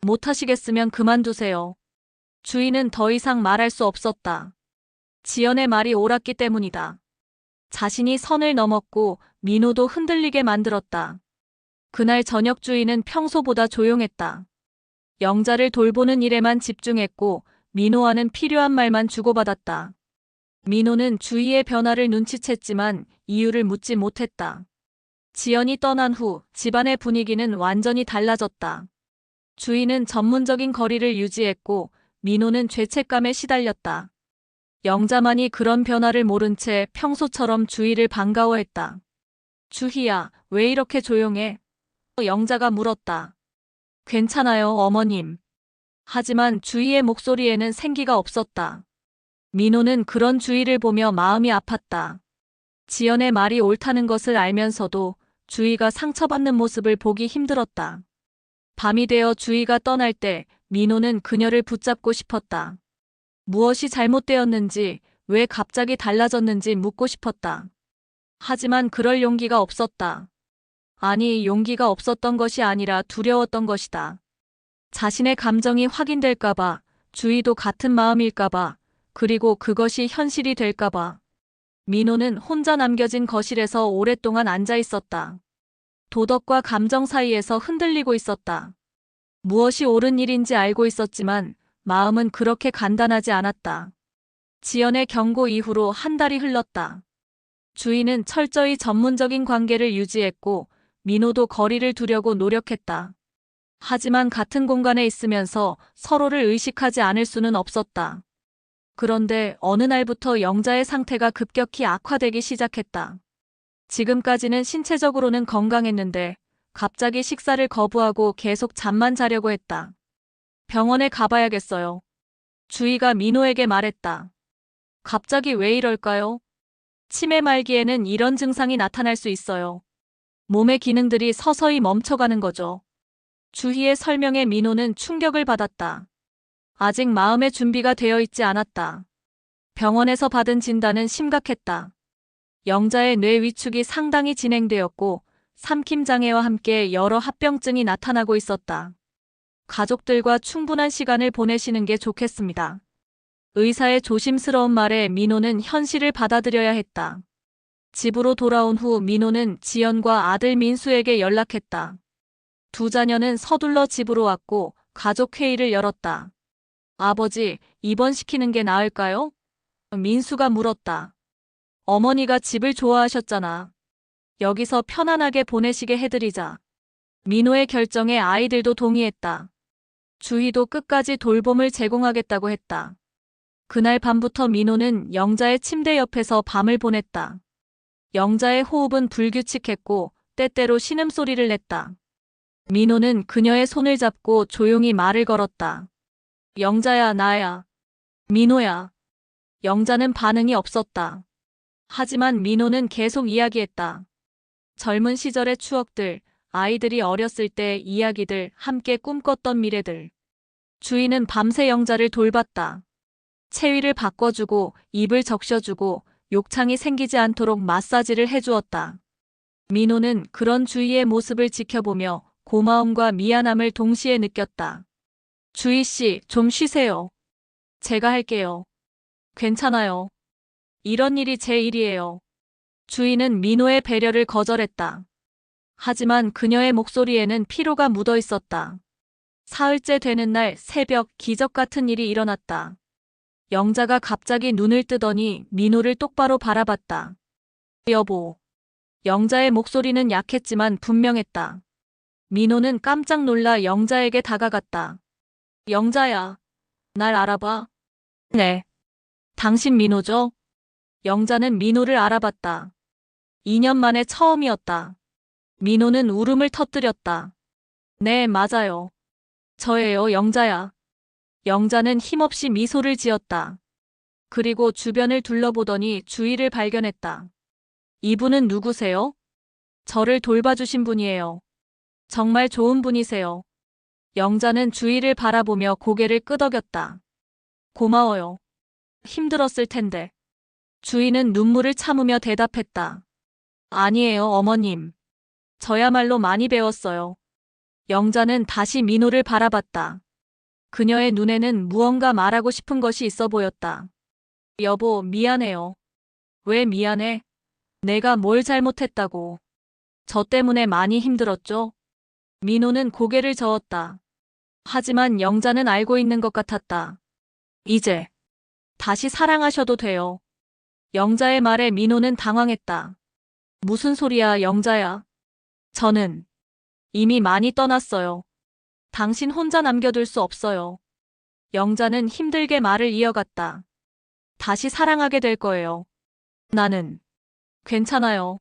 못하시겠으면 그만두세요. 주희는 더 이상 말할 수 없었다. 지연의 말이 옳았기 때문이다. 자신이 선을 넘었고 민호도 흔들리게 만들었다. 그날 저녁 주희는 평소보다 조용했다. 영자를 돌보는 일에만 집중했고 민호와는 필요한 말만 주고받았다. 민호는 주희의 변화를 눈치챘지만 이유를 묻지 못했다. 지연이 떠난 후 집안의 분위기는 완전히 달라졌다. 주희는 전문적인 거리를 유지했고 민호는 죄책감에 시달렸다. 영자만이 그런 변화를 모른 채 평소처럼 주희를 반가워했다. 주희야, 왜 이렇게 조용해? 영자가 물었다. 괜찮아요, 어머님. 하지만 주희의 목소리에는 생기가 없었다. 민호는 그런 주희를 보며 마음이 아팠다. 지연의 말이 옳다는 것을 알면서도 주희가 상처받는 모습을 보기 힘들었다. 밤이 되어 주희가 떠날 때 민호는 그녀를 붙잡고 싶었다. 무엇이 잘못되었는지, 왜 갑자기 달라졌는지 묻고 싶었다. 하지만 그럴 용기가 없었다. 아니, 용기가 없었던 것이 아니라 두려웠던 것이다. 자신의 감정이 확인될까봐, 주희도 같은 마음일까봐, 그리고 그것이 현실이 될까봐. 민호는 혼자 남겨진 거실에서 오랫동안 앉아 있었다. 도덕과 감정 사이에서 흔들리고 있었다. 무엇이 옳은 일인지 알고 있었지만 마음은 그렇게 간단하지 않았다. 지연의 경고 이후로 한 달이 흘렀다. 주희는 철저히 전문적인 관계를 유지했고 민호도 거리를 두려고 노력했다. 하지만 같은 공간에 있으면서 서로를 의식하지 않을 수는 없었다. 그런데 어느 날부터 영자의 상태가 급격히 악화되기 시작했다. 지금까지는 신체적으로는 건강했는데 갑자기 식사를 거부하고 계속 잠만 자려고 했다. 병원에 가봐야겠어요. 주희가 민호에게 말했다. 갑자기 왜 이럴까요? 치매 말기에는 이런 증상이 나타날 수 있어요. 몸의 기능들이 서서히 멈춰가는 거죠. 주희의 설명에 민호는 충격을 받았다. 아직 마음의 준비가 되어 있지 않았다. 병원에서 받은 진단은 심각했다. 영자의 뇌 위축이 상당히 진행되었고 삼킴장애와 함께 여러 합병증이 나타나고 있었다. 가족들과 충분한 시간을 보내시는 게 좋겠습니다. 의사의 조심스러운 말에 민호는 현실을 받아들여야 했다. 집으로 돌아온 후 민호는 지연과 아들 민수에게 연락했다. 두 자녀는 서둘러 집으로 왔고 가족 회의를 열었다. 아버지, 입원시키는 게 나을까요? 민수가 물었다. 어머니가 집을 좋아하셨잖아. 여기서 편안하게 보내시게 해드리자. 민호의 결정에 아이들도 동의했다. 주희도 끝까지 돌봄을 제공하겠다고 했다. 그날 밤부터 민호는 영자의 침대 옆에서 밤을 보냈다. 영자의 호흡은 불규칙했고 때때로 신음소리를 냈다. 민호는 그녀의 손을 잡고 조용히 말을 걸었다. 영자야, 나야. 민호야. 영자는 반응이 없었다. 하지만 민호는 계속 이야기했다. 젊은 시절의 추억들, 아이들이 어렸을 때의 이야기들, 함께 꿈꿨던 미래들. 주희는 밤새 영자를 돌봤다. 체위를 바꿔주고 입을 적셔주고 욕창이 생기지 않도록 마사지를 해주었다. 민호는 그런 주희의 모습을 지켜보며 고마움과 미안함을 동시에 느꼈다. 주희 씨, 좀 쉬세요. 제가 할게요. 괜찮아요. 이런 일이 제 일이에요. 주희는 민호의 배려를 거절했다. 하지만 그녀의 목소리에는 피로가 묻어 있었다. 사흘째 되는 날 새벽 기적 같은 일이 일어났다. 영자가 갑자기 눈을 뜨더니 민호를 똑바로 바라봤다. 여보. 영자의 목소리는 약했지만 분명했다. 민호는 깜짝 놀라 영자에게 다가갔다. 영자야. 날 알아봐. 네. 당신 민호죠? 영자는 민호를 알아봤다. 2년 만에 처음이었다. 민호는 울음을 터뜨렸다. 네, 맞아요. 저예요, 영자야. 영자는 힘없이 미소를 지었다. 그리고 주변을 둘러보더니 주희를 발견했다. 이분은 누구세요? 저를 돌봐주신 분이에요. 정말 좋은 분이세요. 영자는 주희를 바라보며 고개를 끄덕였다. 고마워요. 힘들었을 텐데. 주희는 눈물을 참으며 대답했다. 아니에요, 어머님. 저야말로 많이 배웠어요. 영자는 다시 민호를 바라봤다. 그녀의 눈에는 무언가 말하고 싶은 것이 있어 보였다. 여보, 미안해요. 왜 미안해? 내가 뭘 잘못했다고. 저 때문에 많이 힘들었죠? 민호는 고개를 저었다. 하지만 영자는 알고 있는 것 같았다. 이제 다시 사랑하셔도 돼요. 영자의 말에 민호는 당황했다. 무슨 소리야, 영자야. 저는 이미 많이 떠났어요. 당신 혼자 남겨둘 수 없어요. 영자는 힘들게 말을 이어갔다. 다시 사랑하게 될 거예요. 나는 괜찮아요.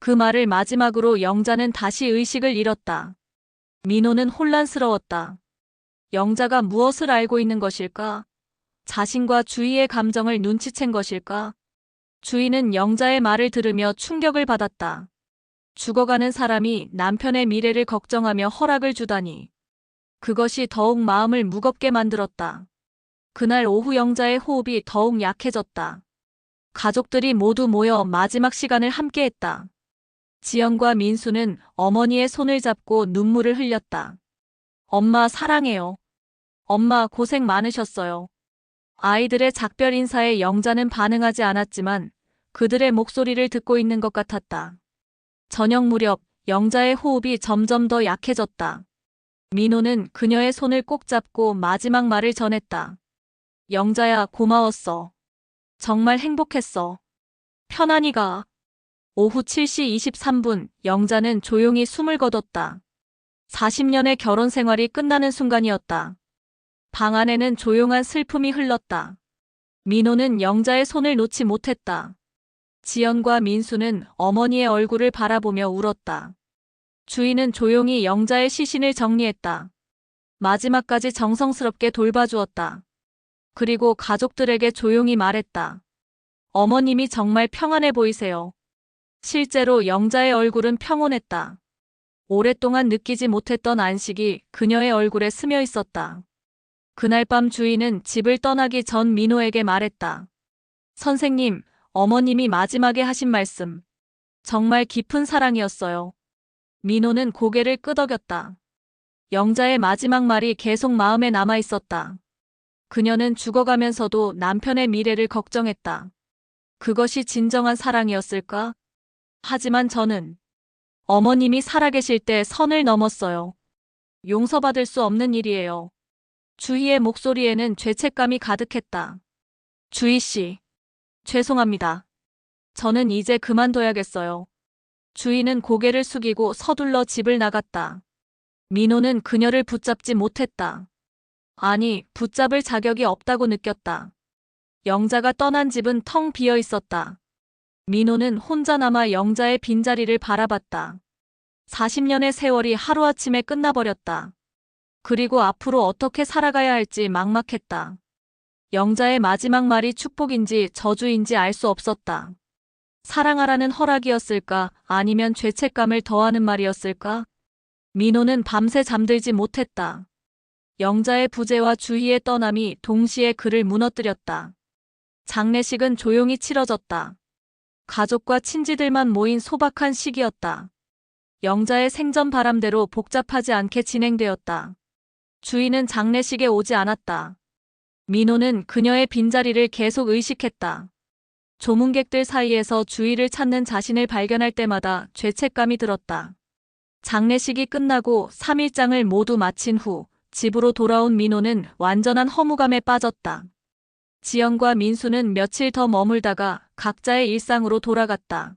그 말을 마지막으로 영자는 다시 의식을 잃었다. 민호는 혼란스러웠다. 영자가 무엇을 알고 있는 것일까? 자신과 주희의 감정을 눈치챈 것일까? 주희는 영자의 말을 들으며 충격을 받았다. 죽어가는 사람이 남편의 미래를 걱정하며 허락을 주다니. 그것이 더욱 마음을 무겁게 만들었다. 그날 오후 영자의 호흡이 더욱 약해졌다. 가족들이 모두 모여 마지막 시간을 함께했다. 지연과 민수는 어머니의 손을 잡고 눈물을 흘렸다. 엄마 사랑해요. 엄마 고생 많으셨어요. 아이들의 작별 인사에 영자는 반응하지 않았지만 그들의 목소리를 듣고 있는 것 같았다. 저녁 무렵 영자의 호흡이 점점 더 약해졌다. 민호는 그녀의 손을 꼭 잡고 마지막 말을 전했다. 영자야, 고마웠어. 정말 행복했어. 편안히 가. 오후 7시 23분 영자는 조용히 숨을 거뒀다. 40년의 결혼 생활이 끝나는 순간이었다. 방 안에는 조용한 슬픔이 흘렀다. 민호는 영자의 손을 놓지 못했다. 지연과 민수는 어머니의 얼굴을 바라보며 울었다. 주희는 조용히 영자의 시신을 정리했다. 마지막까지 정성스럽게 돌봐주었다. 그리고 가족들에게 조용히 말했다. 어머님이 정말 평안해 보이세요. 실제로 영자의 얼굴은 평온했다. 오랫동안 느끼지 못했던 안식이 그녀의 얼굴에 스며 있었다. 그날 밤 주희는 집을 떠나기 전 민호에게 말했다. 선생님, 어머님이 마지막에 하신 말씀. 정말 깊은 사랑이었어요. 민호는 고개를 끄덕였다. 영자의 마지막 말이 계속 마음에 남아 있었다. 그녀는 죽어가면서도 남편의 미래를 걱정했다. 그것이 진정한 사랑이었을까? 하지만 저는 어머님이 살아계실 때 선을 넘었어요. 용서받을 수 없는 일이에요. 주희의 목소리에는 죄책감이 가득했다. 주희 씨, 죄송합니다. 저는 이제 그만둬야겠어요. 주희는 고개를 숙이고 서둘러 집을 나갔다. 민호는 그녀를 붙잡지 못했다. 아니, 붙잡을 자격이 없다고 느꼈다. 영자가 떠난 집은 텅 비어 있었다. 민호는 혼자 남아 영자의 빈자리를 바라봤다. 40년의 세월이 하루아침에 끝나버렸다. 그리고 앞으로 어떻게 살아가야 할지 막막했다. 영자의 마지막 말이 축복인지 저주인지 알 수 없었다. 사랑하라는 허락이었을까? 아니면 죄책감을 더하는 말이었을까? 민호는 밤새 잠들지 못했다. 영자의 부재와 주희의 떠남이 동시에 그를 무너뜨렸다. 장례식은 조용히 치러졌다. 가족과 친지들만 모인 소박한 시기였다. 영자의 생전 바람대로 복잡하지 않게 진행되었다. 주희는 장례식에 오지 않았다. 민호는 그녀의 빈자리를 계속 의식했다. 조문객들 사이에서 주희를 찾는 자신을 발견할 때마다 죄책감이 들었다. 장례식이 끝나고 3일장을 모두 마친 후 집으로 돌아온 민호는 완전한 허무감에 빠졌다. 지연과 민수는 며칠 더 머물다가 각자의 일상으로 돌아갔다.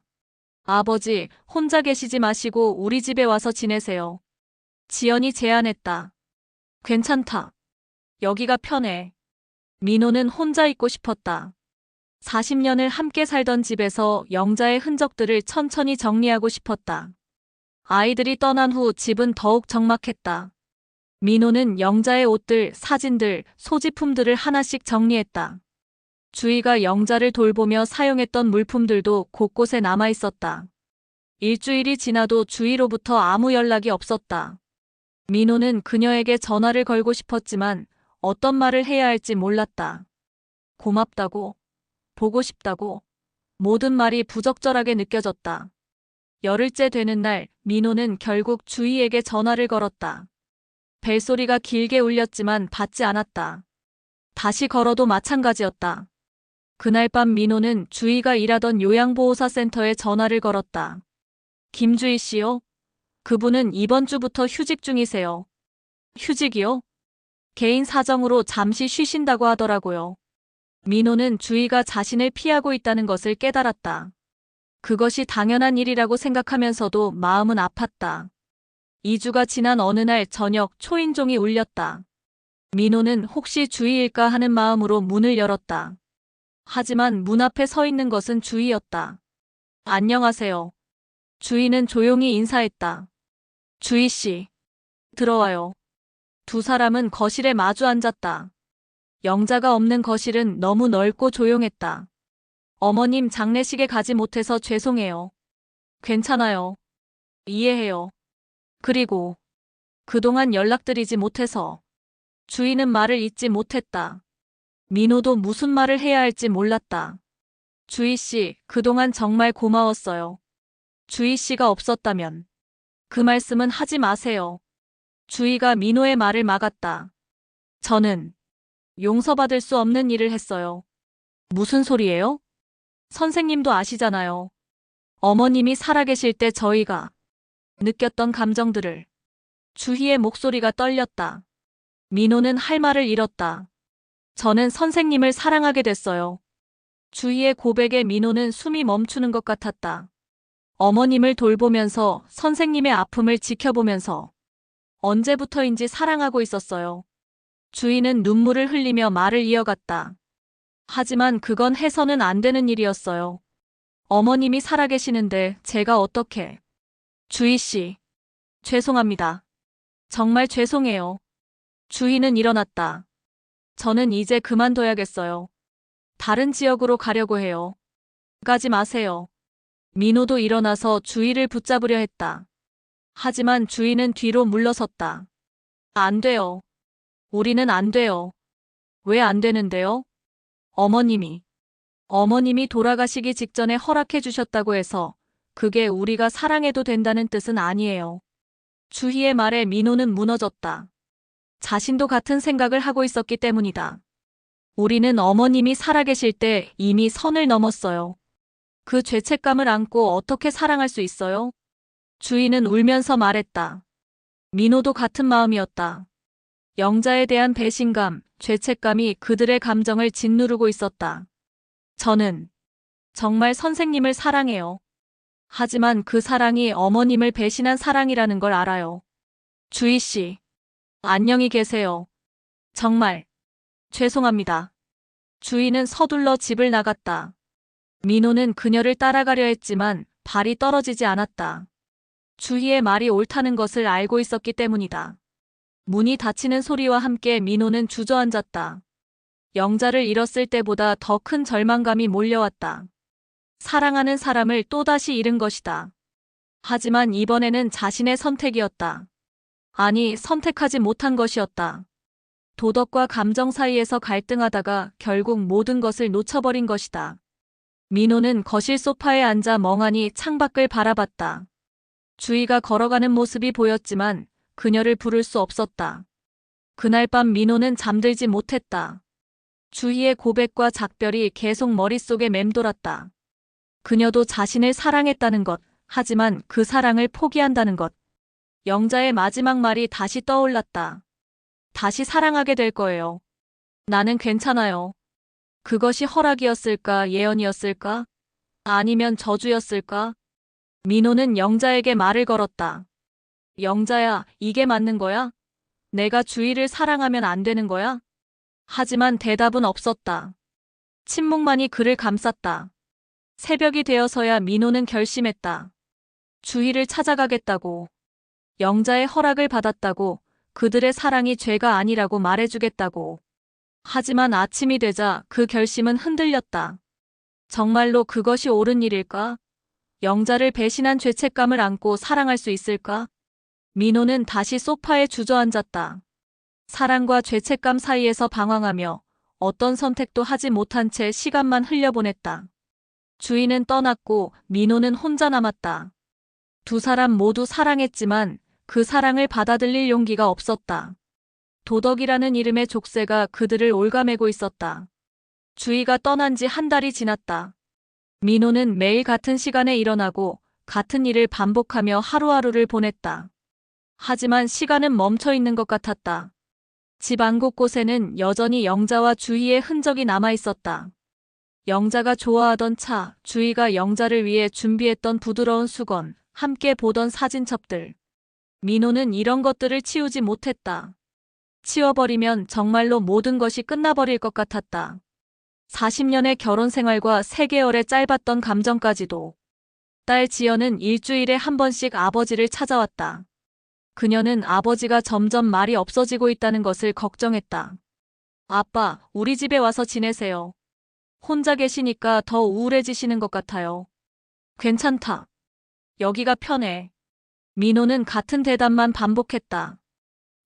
아버지, 혼자 계시지 마시고 우리 집에 와서 지내세요. 지연이 제안했다. 괜찮다. 여기가 편해. 민호는 혼자 있고 싶었다. 40년을 함께 살던 집에서 영자의 흔적들을 천천히 정리하고 싶었다. 아이들이 떠난 후 집은 더욱 적막했다. 민호는 영자의 옷들, 사진들, 소지품들을 하나씩 정리했다. 주희가 영자를 돌보며 사용했던 물품들도 곳곳에 남아 있었다. 일주일이 지나도 주희로부터 아무 연락이 없었다. 민호는 그녀에게 전화를 걸고 싶었지만 어떤 말을 해야 할지 몰랐다. 고맙다고, 보고 싶다고, 모든 말이 부적절하게 느껴졌다. 열흘째 되는 날, 민호는 결국 주희에게 전화를 걸었다. 벨소리가 길게 울렸지만 받지 않았다. 다시 걸어도 마찬가지였다. 그날 밤 민호는 주희가 일하던 요양보호사 센터에 전화를 걸었다. 김주희 씨요? 그분은 이번 주부터 휴직 중이세요. 휴직이요? 개인 사정으로 잠시 쉬신다고 하더라고요. 민호는 주희가 자신을 피하고 있다는 것을 깨달았다. 그것이 당연한 일이라고 생각하면서도 마음은 아팠다. 2주가 지난 어느 날 저녁 초인종이 울렸다. 민호는 혹시 주희일까 하는 마음으로 문을 열었다. 하지만 문 앞에 서 있는 것은 주희였다. 안녕하세요. 주희는 조용히 인사했다. 주희 씨, 들어와요. 두 사람은 거실에 마주 앉았다. 영자가 없는 거실은 너무 넓고 조용했다. 어머님 장례식에 가지 못해서 죄송해요. 괜찮아요. 이해해요. 그리고 그동안 연락드리지 못해서. 주희는 말을 잇지 못했다. 민호도 무슨 말을 해야 할지 몰랐다. 주희 씨, 그동안 정말 고마웠어요. 주희 씨가 없었다면. 그 말씀은 하지 마세요. 주희가 민호의 말을 막았다. 저는 용서받을 수 없는 일을 했어요. 무슨 소리예요? 선생님도 아시잖아요. 어머님이 살아계실 때 저희가 느꼈던 감정들을. 주희의 목소리가 떨렸다. 민호는 할 말을 잃었다. 저는 선생님을 사랑하게 됐어요. 주희의 고백에 민호는 숨이 멈추는 것 같았다. 어머님을 돌보면서 선생님의 아픔을 지켜보면서 언제부터인지 사랑하고 있었어요. 주희는 눈물을 흘리며 말을 이어갔다. 하지만 그건 해서는 안 되는 일이었어요. 어머님이 살아계시는데 제가 어떻게. 주희 씨, 죄송합니다. 정말 죄송해요. 주희는 일어났다. 저는 이제 그만둬야겠어요. 다른 지역으로 가려고 해요. 가지 마세요. 민호도 일어나서 주희를 붙잡으려 했다. 하지만 주희는 뒤로 물러섰다. 안 돼요. 우리는 안 돼요. 왜 안 되는데요? 어머님이 돌아가시기 직전에 허락해 주셨다고 해서 그게 우리가 사랑해도 된다는 뜻은 아니에요. 주희의 말에 민호는 무너졌다. 자신도 같은 생각을 하고 있었기 때문이다. 우리는 어머님이 살아계실 때 이미 선을 넘었어요. 그 죄책감을 안고 어떻게 사랑할 수 있어요? 주희는 울면서 말했다. 민호도 같은 마음이었다. 영자에 대한 배신감, 죄책감이 그들의 감정을 짓누르고 있었다. 저는 정말 선생님을 사랑해요. 하지만 그 사랑이 어머님을 배신한 사랑이라는 걸 알아요. 주희 씨, 안녕히 계세요. 정말 죄송합니다. 주희는 서둘러 집을 나갔다. 민호는 그녀를 따라가려 했지만 발이 떨어지지 않았다. 주희의 말이 옳다는 것을 알고 있었기 때문이다. 문이 닫히는 소리와 함께 민호는 주저앉았다. 영자를 잃었을 때보다 더 큰 절망감이 몰려왔다. 사랑하는 사람을 또다시 잃은 것이다. 하지만 이번에는 자신의 선택이었다. 아니, 선택하지 못한 것이었다. 도덕과 감정 사이에서 갈등하다가 결국 모든 것을 놓쳐버린 것이다. 민호는 거실 소파에 앉아 멍하니 창밖을 바라봤다. 주희가 걸어가는 모습이 보였지만 그녀를 부를 수 없었다. 그날 밤 민호는 잠들지 못했다. 주희의 고백과 작별이 계속 머릿속에 맴돌았다. 그녀도 자신을 사랑했다는 것, 하지만 그 사랑을 포기한다는 것. 영자의 마지막 말이 다시 떠올랐다. 다시 사랑하게 될 거예요. 나는 괜찮아요. 그것이 허락이었을까, 예언이었을까? 아니면 저주였을까? 민호는 영자에게 말을 걸었다. 영자야, 이게 맞는 거야? 내가 주희를 사랑하면 안 되는 거야? 하지만 대답은 없었다. 침묵만이 그를 감쌌다. 새벽이 되어서야 민호는 결심했다. 주희를 찾아가겠다고. 영자의 허락을 받았다고. 그들의 사랑이 죄가 아니라고 말해주겠다고. 하지만 아침이 되자 그 결심은 흔들렸다. 정말로 그것이 옳은 일일까? 영자를 배신한 죄책감을 안고 사랑할 수 있을까? 민호는 다시 소파에 주저앉았다. 사랑과 죄책감 사이에서 방황하며 어떤 선택도 하지 못한 채 시간만 흘려보냈다. 주희는 떠났고 민호는 혼자 남았다. 두 사람 모두 사랑했지만 그 사랑을 받아들일 용기가 없었다. 도덕이라는 이름의 족쇄가 그들을 올가매고 있었다. 주희가 떠난 지 한 달이 지났다. 민호는 매일 같은 시간에 일어나고 같은 일을 반복하며 하루하루를 보냈다. 하지만 시간은 멈춰 있는 것 같았다. 집 안 곳곳에는 여전히 영자와 주희의 흔적이 남아 있었다. 영자가 좋아하던 차, 주희가 영자를 위해 준비했던 부드러운 수건, 함께 보던 사진첩들. 민호는 이런 것들을 치우지 못했다. 치워버리면 정말로 모든 것이 끝나버릴 것 같았다. 40년의 결혼 생활과 3개월의 짧았던 감정까지도. 딸 지연은 일주일에 한 번씩 아버지를 찾아왔다. 그녀는 아버지가 점점 말이 없어지고 있다는 것을 걱정했다. 아빠, 우리 집에 와서 지내세요. 혼자 계시니까 더 우울해지시는 것 같아요. 괜찮다. 여기가 편해. 민호는 같은 대답만 반복했다.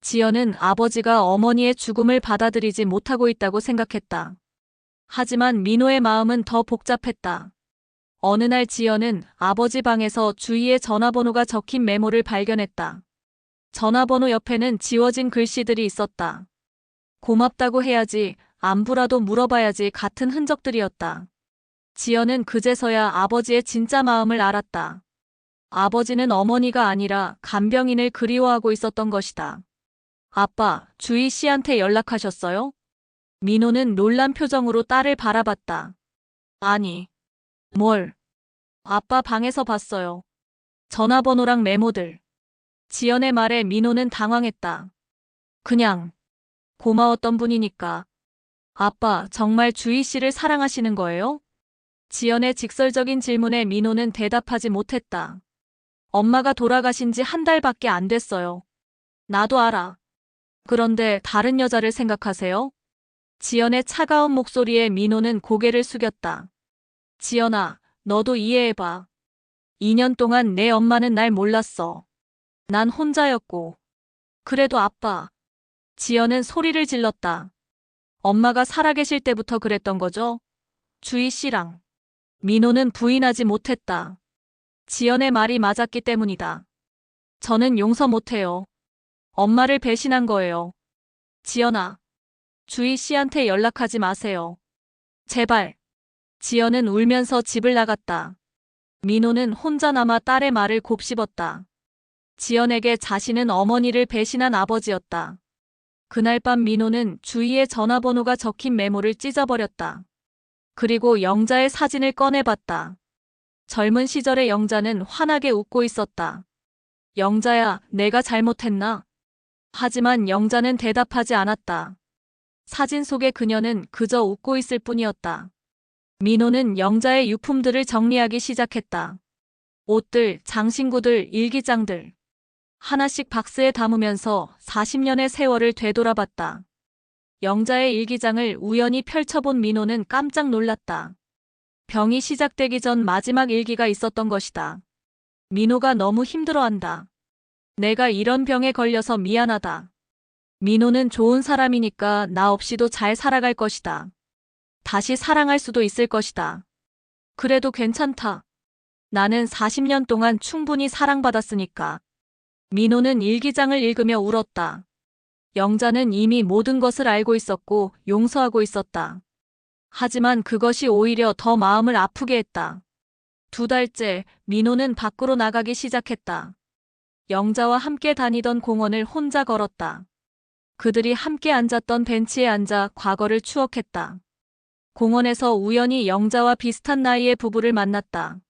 지연은 아버지가 어머니의 죽음을 받아들이지 못하고 있다고 생각했다. 하지만 민호의 마음은 더 복잡했다. 어느 날 지연은 아버지 방에서 주희의 전화번호가 적힌 메모를 발견했다. 전화번호 옆에는 지워진 글씨들이 있었다. 고맙다고 해야지, 안부라도 물어봐야지 같은 흔적들이었다. 지연은 그제서야 아버지의 진짜 마음을 알았다. 아버지는 어머니가 아니라 간병인을 그리워하고 있었던 것이다. 아빠, 주희 씨한테 연락하셨어요? 민호는 놀란 표정으로 딸을 바라봤다. 아니, 뭘? 아빠 방에서 봤어요. 전화번호랑 메모들. 지연의 말에 민호는 당황했다. 그냥 고마웠던 분이니까. 아빠, 정말 주희 씨를 사랑하시는 거예요? 지연의 직설적인 질문에 민호는 대답하지 못했다. 엄마가 돌아가신 지 한 달밖에 안 됐어요. 나도 알아. 그런데 다른 여자를 생각하세요? 지연의 차가운 목소리에 민호는 고개를 숙였다. 지연아, 너도 이해해봐. 2년 동안 내 엄마는 날 몰랐어. 난 혼자였고. 그래도 아빠. 지연은 소리를 질렀다. 엄마가 살아계실 때부터 그랬던 거죠? 주희 씨랑. 민호는 부인하지 못했다. 지연의 말이 맞았기 때문이다. 저는 용서 못해요. 엄마를 배신한 거예요. 지연아. 주희 씨한테 연락하지 마세요. 제발. 지연은 울면서 집을 나갔다. 민호는 혼자 남아 딸의 말을 곱씹었다. 지연에게 자신은 어머니를 배신한 아버지였다. 그날 밤 민호는 주희의 전화번호가 적힌 메모를 찢어버렸다. 그리고 영자의 사진을 꺼내봤다. 젊은 시절의 영자는 환하게 웃고 있었다. 영자야, 내가 잘못했나? 하지만 영자는 대답하지 않았다. 사진 속의 그녀는 그저 웃고 있을 뿐이었다. 민호는 영자의 유품들을 정리하기 시작했다. 옷들, 장신구들, 일기장들. 하나씩 박스에 담으면서 40년의 세월을 되돌아봤다. 영자의 일기장을 우연히 펼쳐본 민호는 깜짝 놀랐다. 병이 시작되기 전 마지막 일기가 있었던 것이다. 민호가 너무 힘들어한다. 내가 이런 병에 걸려서 미안하다. 민호는 좋은 사람이니까 나 없이도 잘 살아갈 것이다. 다시 사랑할 수도 있을 것이다. 그래도 괜찮다. 나는 40년 동안 충분히 사랑받았으니까. 민호는 일기장을 읽으며 울었다. 영자는 이미 모든 것을 알고 있었고 용서하고 있었다. 하지만 그것이 오히려 더 마음을 아프게 했다. 2달째 민호는 밖으로 나가기 시작했다. 영자와 함께 다니던 공원을 혼자 걸었다. 그들이 함께 앉았던 벤치에 앉아 과거를 추억했다. 공원에서 우연히 영자와 비슷한 나이의 부부를 만났다.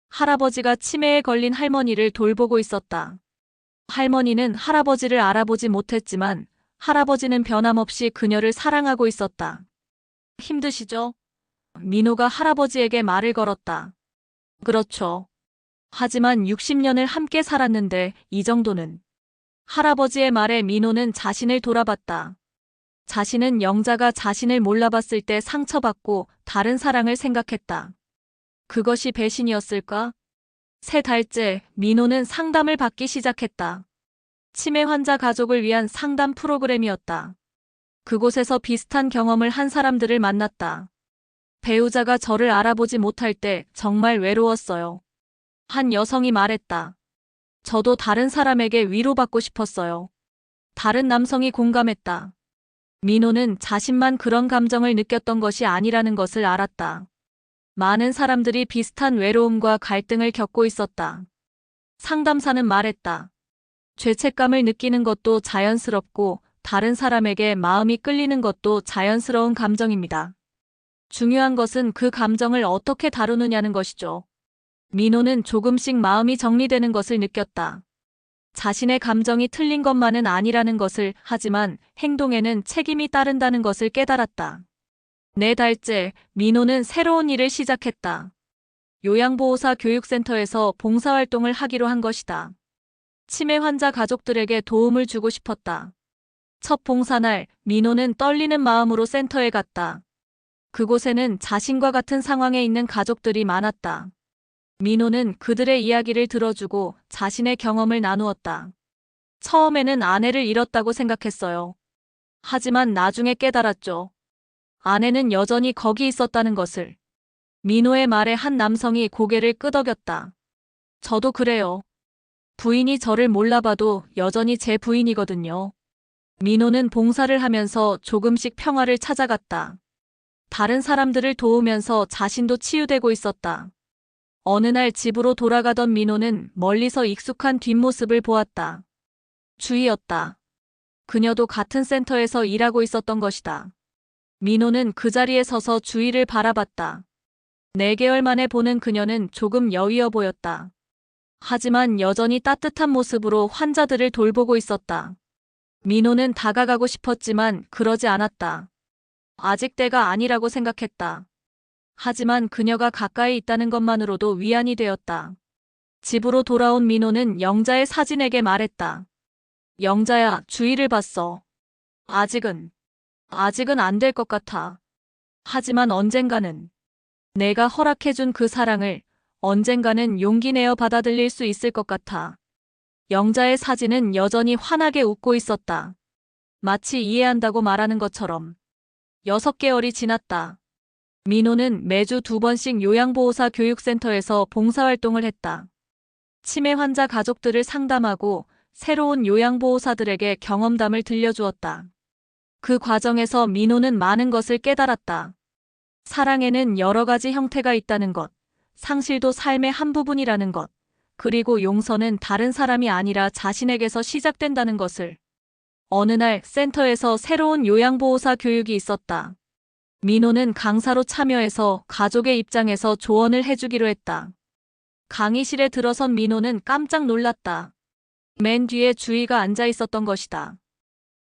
할아버지가 치매에 걸린 할머니를 돌보고 있었다. 할머니는 할아버지를 알아보지 못했지만 할아버지는 변함없이 그녀를 사랑하고 있었다. 힘드시죠? 민호가 할아버지에게 말을 걸었다. 그렇죠. 하지만 60년을 함께 살았는데 이 정도는. 할아버지의 말에 민호는 자신을 돌아봤다. 자신은 영자가 자신을 몰라봤을 때 상처받고 다른 사랑을 생각했다. 그것이 배신이었을까? 3달째 민호는 상담을 받기 시작했다. 치매 환자 가족을 위한 상담 프로그램이었다. 그곳에서 비슷한 경험을 한 사람들을 만났다. 배우자가 저를 알아보지 못할 때 정말 외로웠어요. 한 여성이 말했다. 저도 다른 사람에게 위로받고 싶었어요. 다른 남성이 공감했다. 민호는 자신만 그런 감정을 느꼈던 것이 아니라는 것을 알았다. 많은 사람들이 비슷한 외로움과 갈등을 겪고 있었다. 상담사는 말했다. 죄책감을 느끼는 것도 자연스럽고 다른 사람에게 마음이 끌리는 것도 자연스러운 감정입니다. 중요한 것은 그 감정을 어떻게 다루느냐는 것이죠. 민호는 조금씩 마음이 정리되는 것을 느꼈다. 자신의 감정이 틀린 것만은 아니라는 것을, 하지만 행동에는 책임이 따른다는 것을 깨달았다. 4달째 민호는 새로운 일을 시작했다. 요양보호사 교육센터에서 봉사활동을 하기로 한 것이다. 치매 환자 가족들에게 도움을 주고 싶었다. 첫 봉사날, 민호는 떨리는 마음으로 센터에 갔다. 그곳에는 자신과 같은 상황에 있는 가족들이 많았다. 민호는 그들의 이야기를 들어주고 자신의 경험을 나누었다. 처음에는 아내를 잃었다고 생각했어요. 하지만 나중에 깨달았죠. 아내는 여전히 거기 있었다는 것을. 민호의 말에 한 남성이 고개를 끄덕였다. 저도 그래요. 부인이 저를 몰라봐도 여전히 제 부인이거든요. 민호는 봉사를 하면서 조금씩 평화를 찾아갔다. 다른 사람들을 도우면서 자신도 치유되고 있었다. 어느 날 집으로 돌아가던 민호는 멀리서 익숙한 뒷모습을 보았다. 주희였다. 그녀도 같은 센터에서 일하고 있었던 것이다. 민호는 그 자리에 서서 주희를 바라봤다. 4개월 만에 보는 그녀는 조금 여위어 보였다. 하지만 여전히 따뜻한 모습으로 환자들을 돌보고 있었다. 민호는 다가가고 싶었지만 그러지 않았다. 아직 때가 아니라고 생각했다. 하지만 그녀가 가까이 있다는 것만으로도 위안이 되었다. 집으로 돌아온 민호는 영자의 사진에게 말했다. 영자야, 주희를 봤어. 아직은 안 될 것 같아. 하지만 언젠가는 내가 허락해준 그 사랑을 언젠가는 용기 내어 받아들일 수 있을 것 같아. 영자의 사진은 여전히 환하게 웃고 있었다. 마치 이해한다고 말하는 것처럼. 6개월이 지났다. 민호는 매주 2번씩 요양보호사 교육센터에서 봉사활동을 했다. 치매 환자 가족들을 상담하고 새로운 요양보호사들에게 경험담을 들려주었다. 그 과정에서 민호는 많은 것을 깨달았다. 사랑에는 여러 가지 형태가 있다는 것, 상실도 삶의 한 부분이라는 것, 그리고 용서는 다른 사람이 아니라 자신에게서 시작된다는 것을. 어느 날 센터에서 새로운 요양보호사 교육이 있었다. 민호는 강사로 참여해서 가족의 입장에서 조언을 해주기로 했다. 강의실에 들어선 민호는 깜짝 놀랐다. 맨 뒤에 주희가 앉아 있었던 것이다.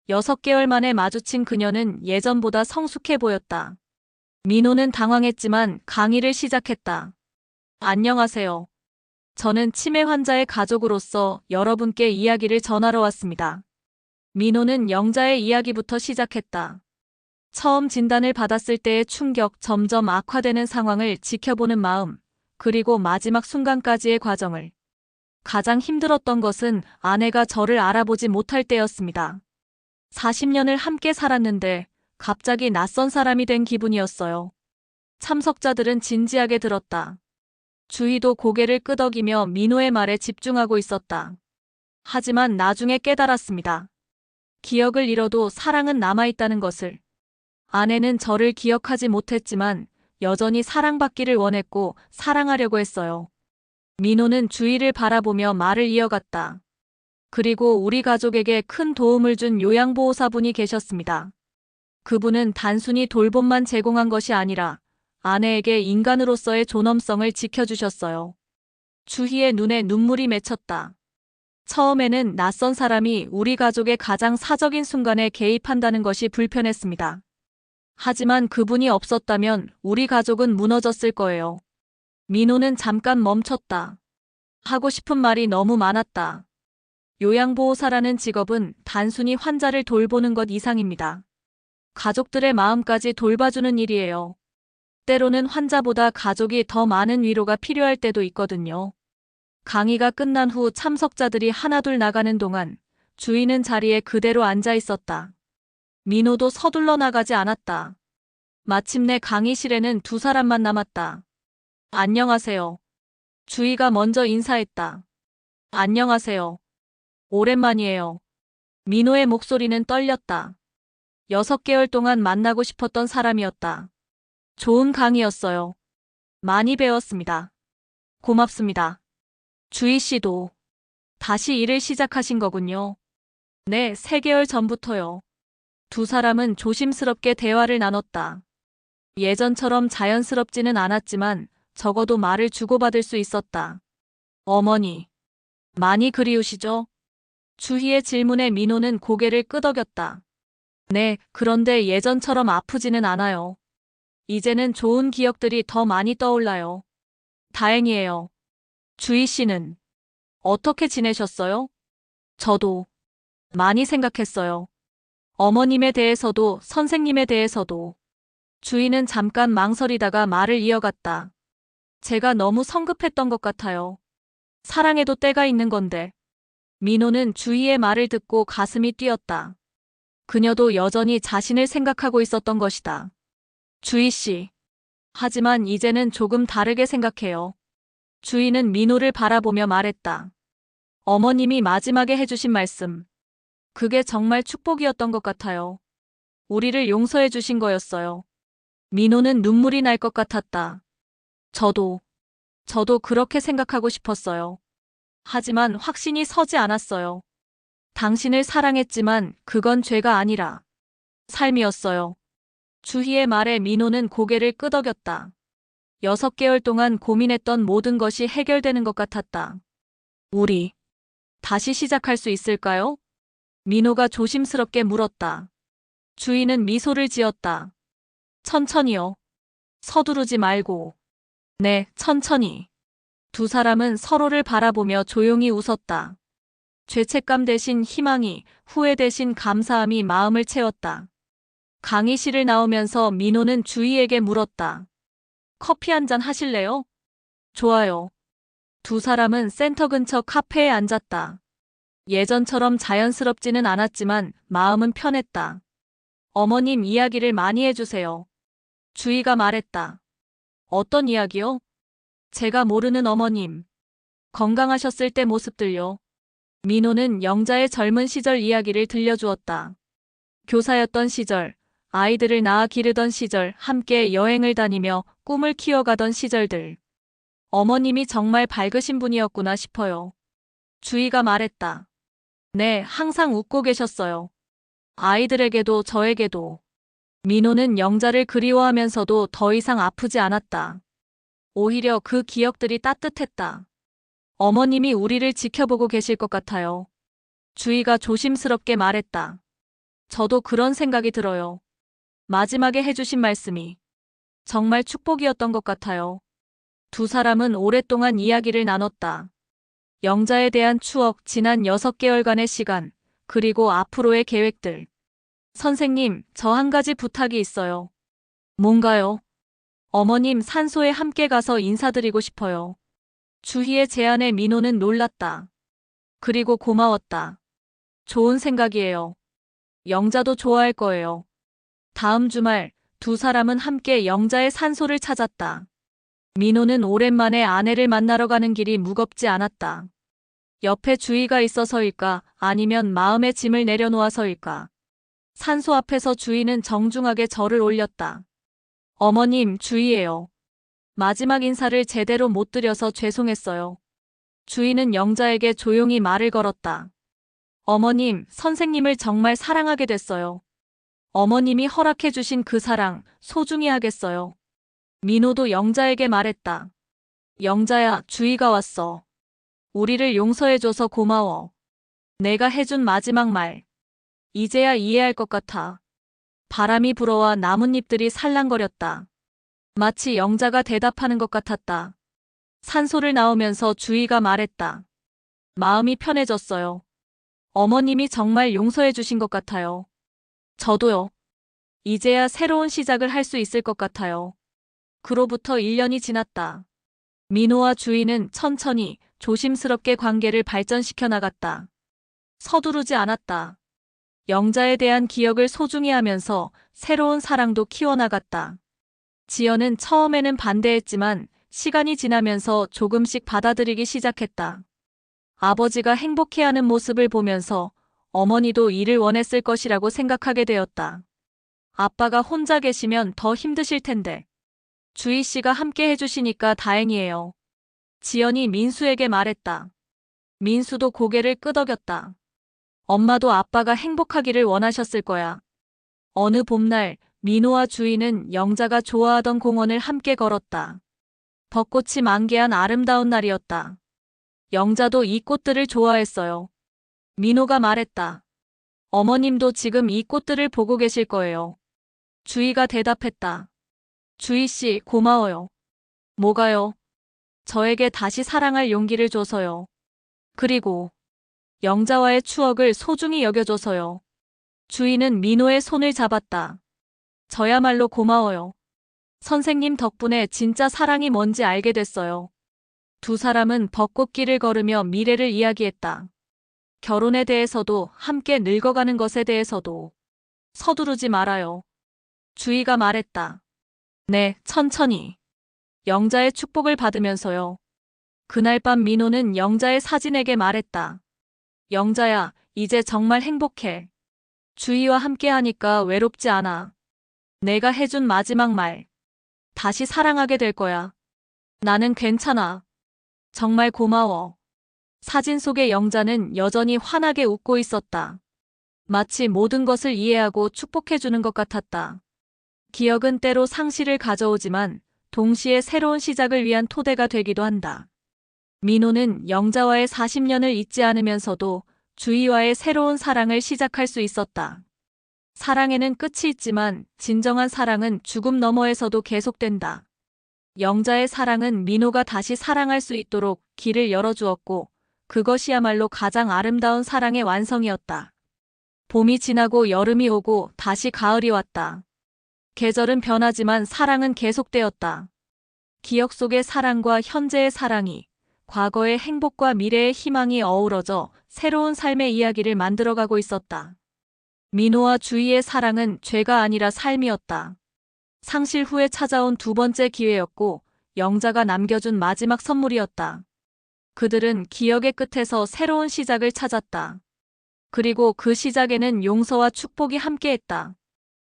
6개월 만에 마주친 그녀는 예전보다 성숙해 보였다. 민호는 당황했지만 강의를 시작했다. 안녕하세요. 저는 치매 환자의 가족으로서 여러분께 이야기를 전하러 왔습니다. 민호는 영자의 이야기부터 시작했다. 처음 진단을 받았을 때의 충격, 점점 악화되는 상황을 지켜보는 마음, 그리고 마지막 순간까지의 과정을. 가장 힘들었던 것은 아내가 저를 알아보지 못할 때였습니다. 40년을 함께 살았는데 갑자기 낯선 사람이 된 기분이었어요. 참석자들은 진지하게 들었다. 주희도 고개를 끄덕이며 민호의 말에 집중하고 있었다. 하지만 나중에 깨달았습니다. 기억을 잃어도 사랑은 남아있다는 것을. 아내는 저를 기억하지 못했지만 여전히 사랑받기를 원했고 사랑하려고 했어요. 민호는 주희를 바라보며 말을 이어갔다. 그리고 우리 가족에게 큰 도움을 준 요양보호사분이 계셨습니다. 그분은 단순히 돌봄만 제공한 것이 아니라 아내에게 인간으로서의 존엄성을 지켜주셨어요. 주희의 눈에 눈물이 맺혔다. 처음에는 낯선 사람이 우리 가족의 가장 사적인 순간에 개입한다는 것이 불편했습니다. 하지만 그분이 없었다면 우리 가족은 무너졌을 거예요. 민호는 잠깐 멈췄다. 하고 싶은 말이 너무 많았다. 요양보호사라는 직업은 단순히 환자를 돌보는 것 이상입니다. 가족들의 마음까지 돌봐주는 일이에요. 때로는 환자보다 가족이 더 많은 위로가 필요할 때도 있거든요. 강의가 끝난 후 참석자들이 하나둘 나가는 동안 주희는 자리에 그대로 앉아 있었다. 민호도 서둘러 나가지 않았다. 마침내 강의실에는 두 사람만 남았다. 안녕하세요. 주희가 먼저 인사했다. 안녕하세요. 오랜만이에요. 민호의 목소리는 떨렸다. 6개월 동안 만나고 싶었던 사람이었다. 좋은 강의였어요. 많이 배웠습니다. 고맙습니다. 주희 씨도 다시 일을 시작하신 거군요. 네, 3개월 전부터요. 두 사람은 조심스럽게 대화를 나눴다. 예전처럼 자연스럽지는 않았지만 적어도 말을 주고받을 수 있었다. 어머니, 많이 그리우시죠? 주희의 질문에 민호는 고개를 끄덕였다. 네, 그런데 예전처럼 아프지는 않아요. 이제는 좋은 기억들이 더 많이 떠올라요. 다행이에요. 주희 씨는 어떻게 지내셨어요? 저도 많이 생각했어요. 어머님에 대해서도 선생님에 대해서도. 주희는 잠깐 망설이다가 말을 이어갔다. 제가 너무 성급했던 것 같아요. 사랑에도 때가 있는 건데. 민호는 주희의 말을 듣고 가슴이 뛰었다. 그녀도 여전히 자신을 생각하고 있었던 것이다. 주희 씨. 하지만 이제는 조금 다르게 생각해요. 주희는 민호를 바라보며 말했다. 어머님이 마지막에 해주신 말씀. 그게 정말 축복이었던 것 같아요. 우리를 용서해 주신 거였어요. 민호는 눈물이 날 것 같았다. 저도 그렇게 생각하고 싶었어요. 하지만 확신이 서지 않았어요. 당신을 사랑했지만 그건 죄가 아니라 삶이었어요. 주희의 말에 민호는 고개를 끄덕였다. 6개월 동안 고민했던 모든 것이 해결되는 것 같았다. 우리 다시 시작할 수 있을까요? 민호가 조심스럽게 물었다. 주희는 미소를 지었다. 천천히요. 서두르지 말고. 네, 천천히. 두 사람은 서로를 바라보며 조용히 웃었다. 죄책감 대신 희망이, 후회 대신 감사함이 마음을 채웠다. 강의실을 나오면서 민호는 주희에게 물었다. 커피 한 잔 하실래요? 좋아요. 두 사람은 센터 근처 카페에 앉았다. 예전처럼 자연스럽지는 않았지만 마음은 편했다. 어머님 이야기를 많이 해주세요. 주희가 말했다. 어떤 이야기요? 제가 모르는 어머님. 건강하셨을 때 모습들요. 민호는 영자의 젊은 시절 이야기를 들려주었다. 교사였던 시절, 아이들을 낳아 기르던 시절, 함께 여행을 다니며 꿈을 키워가던 시절들. 어머님이 정말 밝으신 분이었구나 싶어요. 주희가 말했다. 네, 항상 웃고 계셨어요. 아이들에게도 저에게도. 민호는 영자를 그리워하면서도 더 이상 아프지 않았다. 오히려 그 기억들이 따뜻했다. 어머님이 우리를 지켜보고 계실 것 같아요. 주희가 조심스럽게 말했다. 저도 그런 생각이 들어요. 마지막에 해주신 말씀이 정말 축복이었던 것 같아요. 두 사람은 오랫동안 이야기를 나눴다. 영자에 대한 추억, 지난 6개월간의 시간, 그리고 앞으로의 계획들. 선생님, 저 한 가지 부탁이 있어요. 뭔가요? 어머님 산소에 함께 가서 인사드리고 싶어요. 주희의 제안에 민호는 놀랐다. 그리고 고마웠다. 좋은 생각이에요. 영자도 좋아할 거예요. 다음 주말 두 사람은 함께 영자의 산소를 찾았다. 민호는 오랜만에 아내를 만나러 가는 길이 무겁지 않았다. 옆에 주희가 있어서일까 아니면 마음의 짐을 내려놓아서일까. 산소 앞에서 주희는 정중하게 절을 올렸다. 어머님, 주희예요. 마지막 인사를 제대로 못 드려서 죄송했어요. 주희는 영자에게 조용히 말을 걸었다. 어머님, 선생님을 정말 사랑하게 됐어요. 어머님이 허락해 주신 그 사랑 소중히 하겠어요. 민호도 영자에게 말했다. 영자야, 주희가 왔어. 우리를 용서해줘서 고마워. 내가 해준 마지막 말. 이제야 이해할 것 같아. 바람이 불어와 나뭇잎들이 살랑거렸다. 마치 영자가 대답하는 것 같았다. 산소를 나오면서 주희가 말했다. 마음이 편해졌어요. 어머님이 정말 용서해 주신 것 같아요. 저도요. 이제야 새로운 시작을 할 수 있을 것 같아요. 그로부터 1년이 지났다. 민호와 주희는 천천히 조심스럽게 관계를 발전시켜 나갔다. 서두르지 않았다. 영자에 대한 기억을 소중히 하면서 새로운 사랑도 키워나갔다. 지연은 처음에는 반대했지만 시간이 지나면서 조금씩 받아들이기 시작했다. 아버지가 행복해하는 모습을 보면서 어머니도 이를 원했을 것이라고 생각하게 되었다. 아빠가 혼자 계시면 더 힘드실 텐데. 주희 씨가 함께 해주시니까 다행이에요. 지연이 민수에게 말했다. 민수도 고개를 끄덕였다. 엄마도 아빠가 행복하기를 원하셨을 거야. 어느 봄날 민호와 주희는 영자가 좋아하던 공원을 함께 걸었다. 벚꽃이 만개한 아름다운 날이었다. 영자도 이 꽃들을 좋아했어요. 민호가 말했다. 어머님도 지금 이 꽃들을 보고 계실 거예요. 주희가 대답했다. 주희 씨, 고마워요. 뭐가요? 저에게 다시 사랑할 용기를 줘서요. 그리고 영자와의 추억을 소중히 여겨줘서요. 주희는 민호의 손을 잡았다. 저야말로 고마워요. 선생님 덕분에 진짜 사랑이 뭔지 알게 됐어요. 두 사람은 벚꽃길을 걸으며 미래를 이야기했다. 결혼에 대해서도 함께 늙어가는 것에 대해서도. 서두르지 말아요. 주희가 말했다. 네, 천천히. 영자의 축복을 받으면서요. 그날 밤 민호는 영자의 사진에게 말했다. 영자야, 이제 정말 행복해. 주희와 함께 하니까 외롭지 않아. 내가 해준 마지막 말. 다시 사랑하게 될 거야. 나는 괜찮아. 정말 고마워. 사진 속의 영자는 여전히 환하게 웃고 있었다. 마치 모든 것을 이해하고 축복해주는 것 같았다. 기억은 때로 상실을 가져오지만 동시에 새로운 시작을 위한 토대가 되기도 한다. 민호는 영자와의 40년을 잊지 않으면서도 주희와의 새로운 사랑을 시작할 수 있었다. 사랑에는 끝이 있지만 진정한 사랑은 죽음 너머에서도 계속된다. 영자의 사랑은 민호가 다시 사랑할 수 있도록 길을 열어주었고 그것이야말로 가장 아름다운 사랑의 완성이었다. 봄이 지나고 여름이 오고 다시 가을이 왔다. 계절은 변하지만 사랑은 계속되었다. 기억 속의 사랑과 현재의 사랑이, 과거의 행복과 미래의 희망이 어우러져 새로운 삶의 이야기를 만들어가고 있었다. 민호와 주희의 사랑은 죄가 아니라 삶이었다. 상실 후에 찾아온 두 번째 기회였고 영자가 남겨준 마지막 선물이었다. 그들은 기억의 끝에서 새로운 시작을 찾았다. 그리고 그 시작에는 용서와 축복이 함께했다.